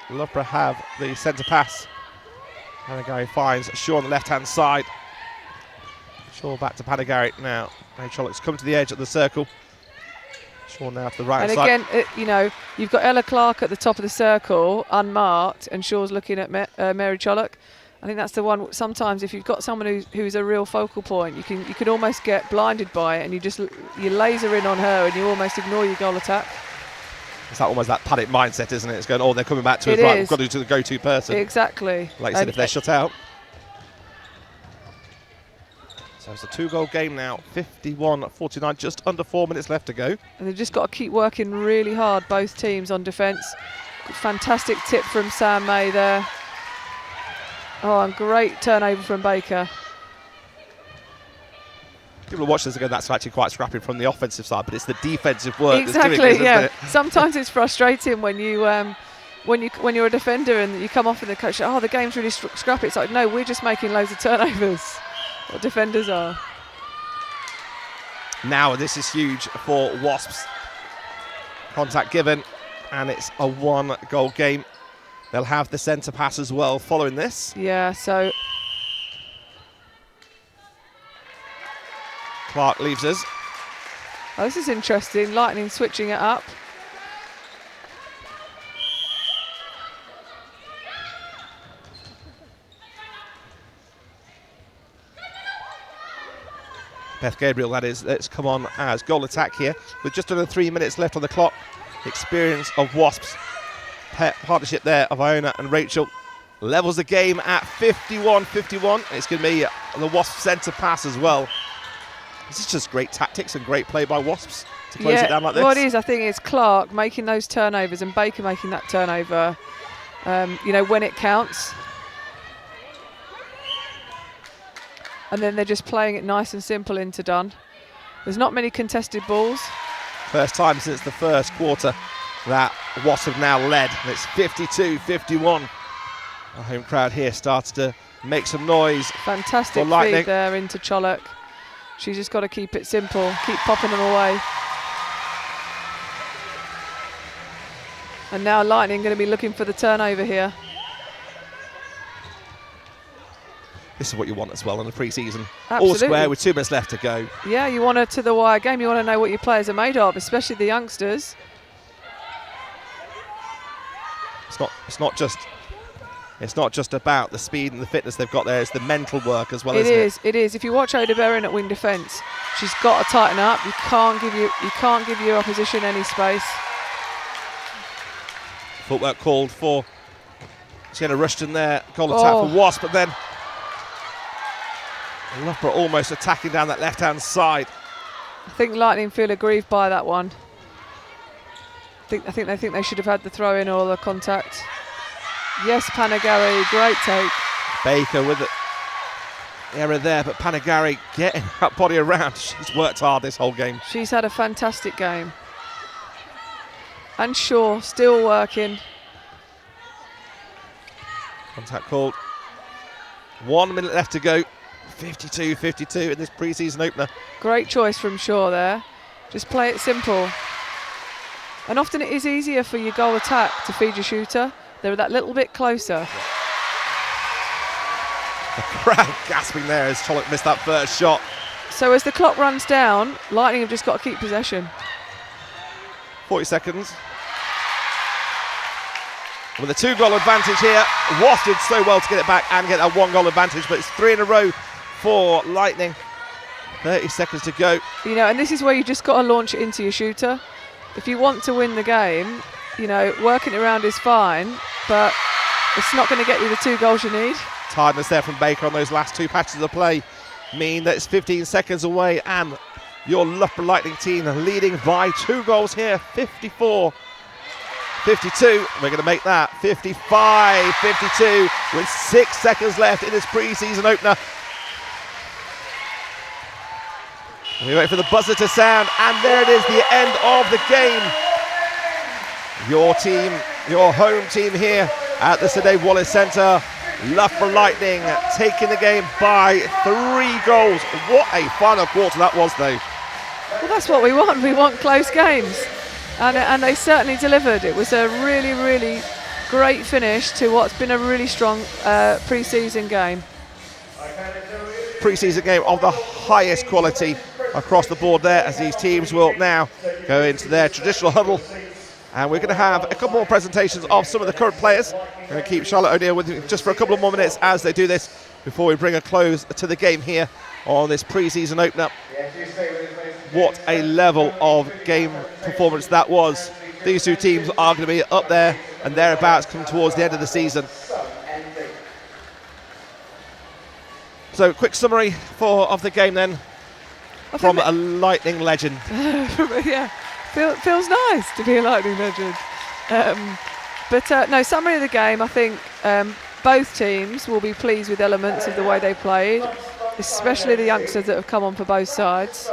Loughbrough have the centre pass. Panagari finds Shaw on the left-hand side. Shaw back to Panagari now. May Trollock's come to the edge of the circle. Shaw now to the right side. And again, you've got Ella Clark at the top of the circle, unmarked, and Shaw's looking at Mary Trollock. I think that's the one. Sometimes, if you've got someone who's a real focal point, you can almost get blinded by it, and you laser in on her, and you almost ignore your goal attack. It's almost that panic mindset, isn't it? It's going, oh, they're coming back to us, right, we've got to do the go-to person. Exactly. Like I said, if they're shut out. So it's a 2-goal game now, 51-49, just under 4 minutes left to go. And they've just got to keep working really hard, both teams, on defence. Fantastic tip from Sam May there. Oh, and great turnover from Baker. People are watching this again, that's actually quite scrappy from the offensive side, but it's the defensive work exactly, that's doing this, yeah. isn't it? Sometimes it's frustrating when you're a defender and you come off and the coach, oh, the game's really scrappy. It's like, no, we're just making loads of turnovers. What defenders are. Now this is huge for Wasps. Contact given, and it's a 1-goal game. They'll have the centre pass as well following this. Yeah, so Clark leaves us. Oh, this is interesting. Lightning switching it up. Beth Gabriel, that is. Let's come on as goal attack here with just under 3 minutes left on the clock. Experience of Wasps. Partnership there of Iona and Rachel levels the game at 51-51. It's going to be the Wasps centre pass as well. This is just great tactics and great play by Wasps to close it down like this. What it is, I think, is Clark making those turnovers and Baker making that turnover, when it counts. And then they're just playing it nice and simple into Dunn. There's not many contested balls. First time since the first quarter that Wasps have now led, and it's 52-51. The home crowd here starts to make some noise. Fantastic feed there into Cholak. She's just got to keep it simple, keep popping them away. And now Lightning going to be looking for the turnover here. This is what you want as well in the pre-season. Absolutely. All square with 2 minutes left to go. Yeah, you want a to-the-wire game. You want to know what your players are made of, especially the youngsters. It's not just about the speed and the fitness they've got there. It's the mental work as well. It is. If you watch Oda Berrin at wing defence, she's got to tighten up. You can't give your opposition any space. Footwork called for Sienna Rushton there. Goal attack for Wasp, but then Loughbrough almost attacking down that left-hand side. I think Lightning feel aggrieved by that one. I think they should have had the throw-in or the contact. Yes, Panagari, great take. Baker with the error there, but Panagari getting that body around. She's worked hard this whole game. She's had a fantastic game. And Shaw still working. Contact called. 1 minute left to go. 52-52 in this pre-season opener. Great choice from Shaw there. Just play it simple. And often it is easier for your goal attack to feed your shooter. They're that little bit closer. The crowd gasping there as Cholak missed that first shot. So as the clock runs down, Lightning have just got to keep possession. 40 seconds. With a 2-goal advantage here, Wasps did so well to get it back and get that 1-goal advantage, but it's 3 in a row for Lightning. 30 seconds to go. And this is where you just got to launch it into your shooter. If you want to win the game, working it around is fine, but it's not going to get you the 2 goals you need. Tiredness there from Baker on those last 2 patches of play mean that it's 15 seconds away, and your Loughborough Lightning team leading by 2 goals here, 54-52. We're going to make that 55-52 with 6 seconds left in this pre-season opener. We wait for the buzzer to sound, and there it is, the end of the game. Your team, your home team here at the Sir Dave Wallace Centre, Loughborough Lightning taking the game by 3 goals. What a final quarter that was, though. Well, that's what we want. We want close games. And they certainly delivered. It was a really, really great finish to what's been a really strong pre-season game. Pre-season game of the highest quality across the board there, as these teams will now go into their traditional huddle. And we're going to have a couple more presentations of some of the current players. We're going to keep Charlotte O'Neill with you just for a couple of more minutes as they do this before we bring a close to the game here on this pre-season opener. What a level of game performance that was. These 2 teams are going to be up there and thereabouts coming towards the end of the season. So, quick summary of the game then from a Lightning legend. Yeah, feels nice to be a Lightning legend. No, summary of the game, I think both teams will be pleased with elements of the way they played, especially the youngsters that have come on for both sides.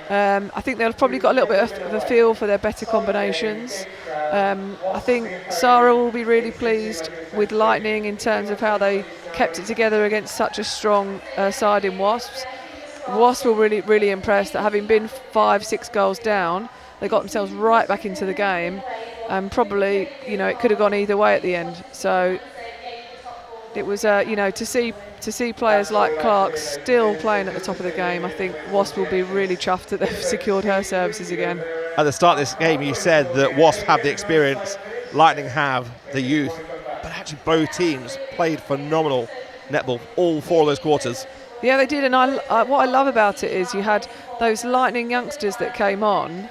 I think they've probably got a little bit of a feel for their better combinations. I think Sarah will be really pleased with Lightning in terms of how they kept it together against such a strong side in Wasps. Wasps were really, really impressed that having been 5-6 goals down, they got themselves right back into the game, and probably, it could have gone either way at the end. So it was, to see players like Clark still playing at the top of the game, I think Wasp will be really chuffed that they've secured her services again. At the start of this game, you said that Wasp have the experience, Lightning have the youth, but actually both teams played phenomenal netball all 4 of those quarters. Yeah, they did, and what I love about it is you had those Lightning youngsters that came on,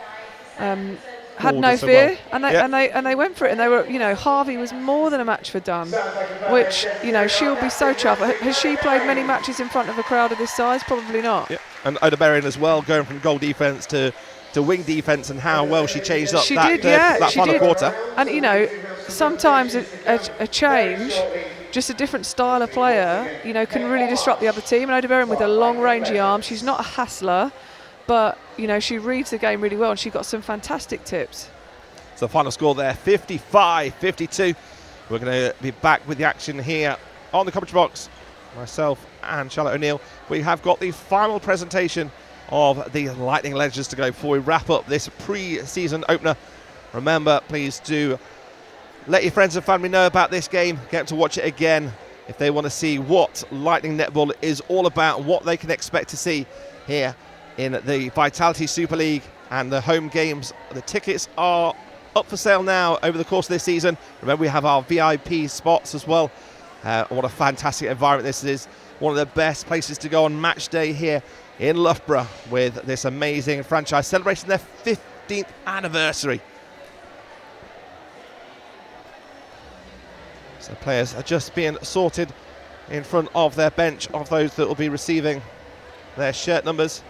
had no fear, and they went for it, and they were, Harvey was more than a match for Dunn, which, she'll be so chuffed. Has she played many matches in front of a crowd of this size? Probably not. Yeah. And Oda Berrien as well, going from goal defence to wing defence, and how well she changed up that final quarter. And, sometimes a change, just a different style of player, can really disrupt the other team. And Oda Berrien with a long rangey arm, she's not a hassler, but she reads the game really well, and she got some fantastic tips. So the final score there, 55-52. We're going to be back with the action here on the commentary box. Myself and Charlotte O'Neill. We have got the final presentation of the Lightning Legends to go before we wrap up this pre-season opener. Remember, please do let your friends and family know about this game. Get them to watch it again if they want to see what Lightning Netball is all about, what they can expect to see here in the Vitality Super League and the home games. The tickets are up for sale now over the course of this season. Remember, we have our VIP spots as well. What a fantastic environment this is. One of the best places to go on match day here in Loughbrough, with this amazing franchise celebrating their 15th anniversary. So players are just being sorted in front of their bench of those that will be receiving their shirt numbers.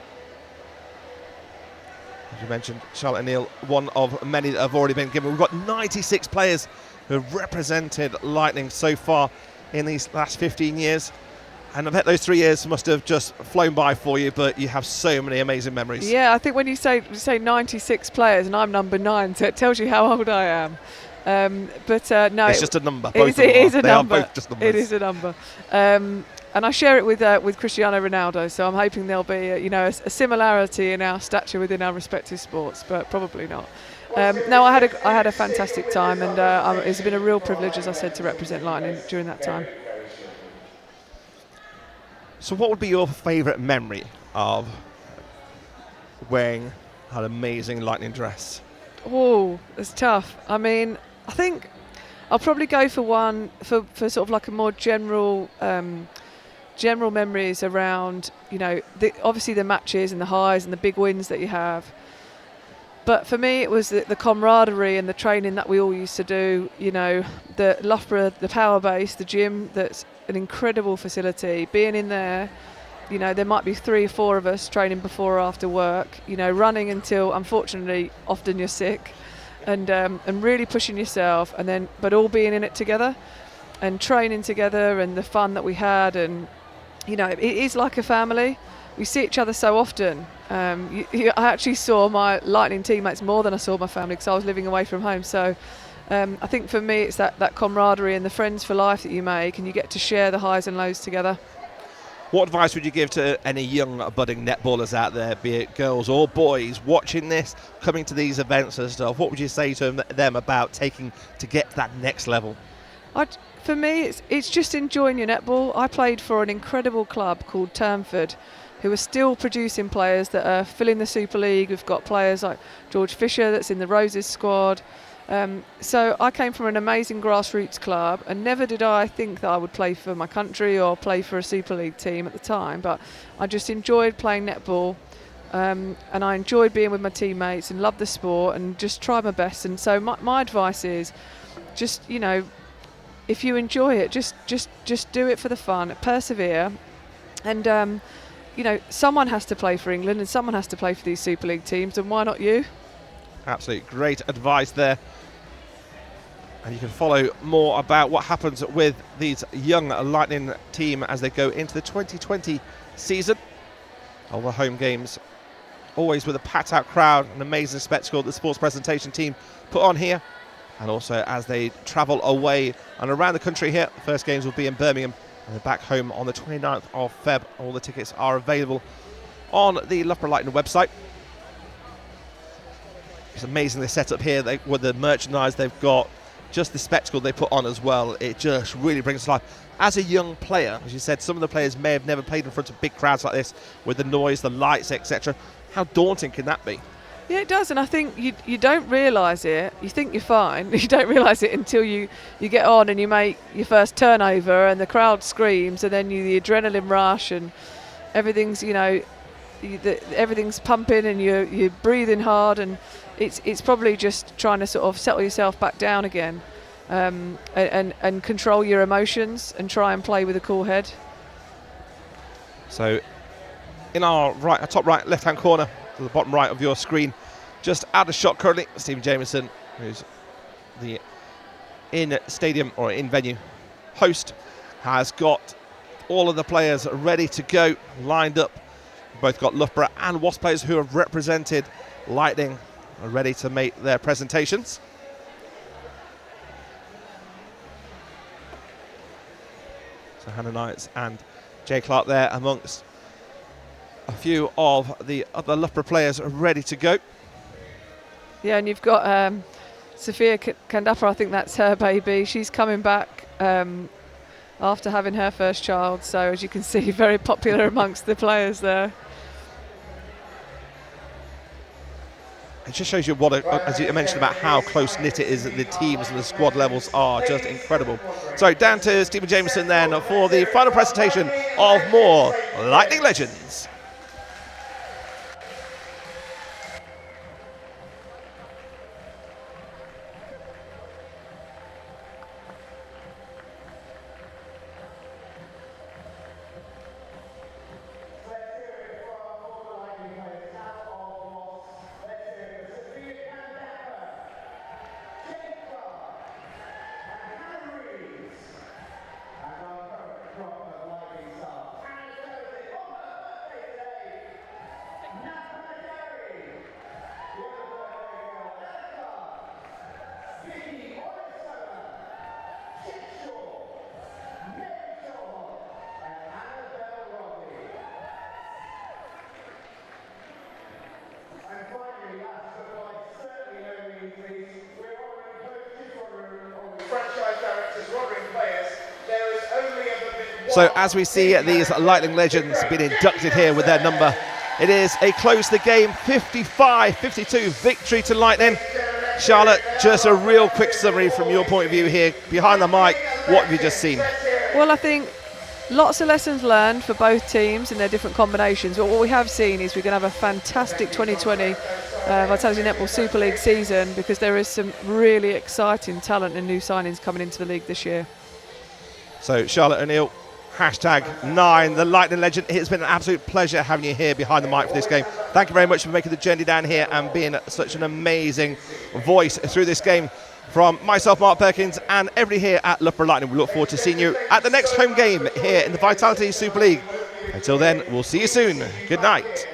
As you mentioned, Charlotte O'Neill, one of many that have already been given. We've got 96 players who have represented Lightning so far in these last 15 years. And I bet those 3 years must have just flown by for you, but you have so many amazing memories. Yeah, I think when you say 96 players, and I'm number 9, so it tells you how old I am. No, it's just a number. It is a they number. Are both just numbers. It is a number. And I share it with Cristiano Ronaldo, so I'm hoping there'll be a similarity in our stature within our respective sports, but probably not. No, I had a fantastic time, and it's been a real privilege, as I said, to represent Lightning during that time. So what would be your favourite memory of wearing an amazing Lightning dress? Oh, it's tough. I mean, I think I'll probably go for one for sort of like a more general memories around, obviously the matches and the highs and the big wins that you have. But for me, it was the camaraderie and the training that we all used to do. The Loughbrough, the power base, the gym, that's an incredible facility. Being in there, there might be 3 or 4 of us training before or after work, running until, unfortunately, often you're sick, and really pushing yourself, but all being in it together and training together, and the fun that we had. And, it is like a family. We see each other so often. I actually saw my Lightning teammates more than I saw my family, because I was living away from home. So I think for me it's that camaraderie and the friends for life that you make, and you get to share the highs and lows together. What advice would you give to any young budding netballers out there, be it girls or boys, watching this, coming to these events and stuff? What would you say to them about taking to get to that next level? For me, it's just enjoying your netball. I played for an incredible club called Turnford, who are still producing players that are filling the Super League. We've got players like George Fisher that's in the Roses squad. So I came from an amazing grassroots club, and never did I think that I would play for my country or play for a Super League team at the time, but I just enjoyed playing netball, and I enjoyed being with my teammates and loved the sport and just tried my best. And so my advice is just, if you enjoy it, just do it for the fun, persevere, and someone has to play for England and someone has to play for these Super League teams, and why not you? Absolutely great advice there. And you can follow more about what happens with these young Lightning team as they go into the 2020 season. All the home games, always with a packed out crowd, an amazing spectacle the sports presentation team put on here. And also as they travel away and around the country here, the first games will be in Birmingham, and they're back home on the 29th of Feb. All the tickets are available on the Loughbrough Lightning website. It's amazing the setup here with the merchandise they've got, just the spectacle they put on as well. It just really brings to life. As a young player, as you said, some of the players may have never played in front of big crowds like this, with the noise, the lights, etc. How daunting can that be? Yeah, it does, and I think you don't realise it. You think you're fine. You don't realise it until you get on and you make your first turnover and the crowd screams, and then the adrenaline rush, and everything's everything's pumping and you're breathing hard, and it's probably just trying to sort of settle yourself back down again, and control your emotions and try and play with a cool head. So in our top right left hand corner to the bottom right of your screen, just out of shot currently, Stephen Jameson, who's the in-stadium or in-venue host, has got all of the players ready to go, lined up. Both got Loughbrough and Wasps players who have represented Lightning are ready to make their presentations. So Hannah Knights and Jay Clark there amongst a few of the other Loughborough players are ready to go. Yeah, and you've got Sophia Kandappa, I think that's her baby. She's coming back after having her first child. So as you can see, very popular amongst the players there. It just shows you what, as you mentioned, about how close-knit it is, that the teams and the squad levels are just incredible. So down to Stephen Jameson then for the final presentation of more Lightning Legends. So as we see these Lightning Legends being inducted here with their number, it is a close the game 55-52 victory to Lightning. Charlotte, just a real quick summary from your point of view here behind the mic. What have you just seen? Well, I think lots of lessons learned for both teams in their different combinations. But what we have seen is we're going to have a fantastic 2020 Vitality Netball Super League season, because there is some really exciting talent and new signings coming into the league this year. So Charlotte O'Neill, #9, the Lightning Legend. It's been an absolute pleasure having you here behind the mic for this game. Thank you very much for making the journey down here and being such an amazing voice through this game. From myself, Mark Perkins, and everybody here at Loughborough Lightning, we look forward to seeing you at the next home game here in the Vitality Super League. Until then, we'll see you soon. Good night.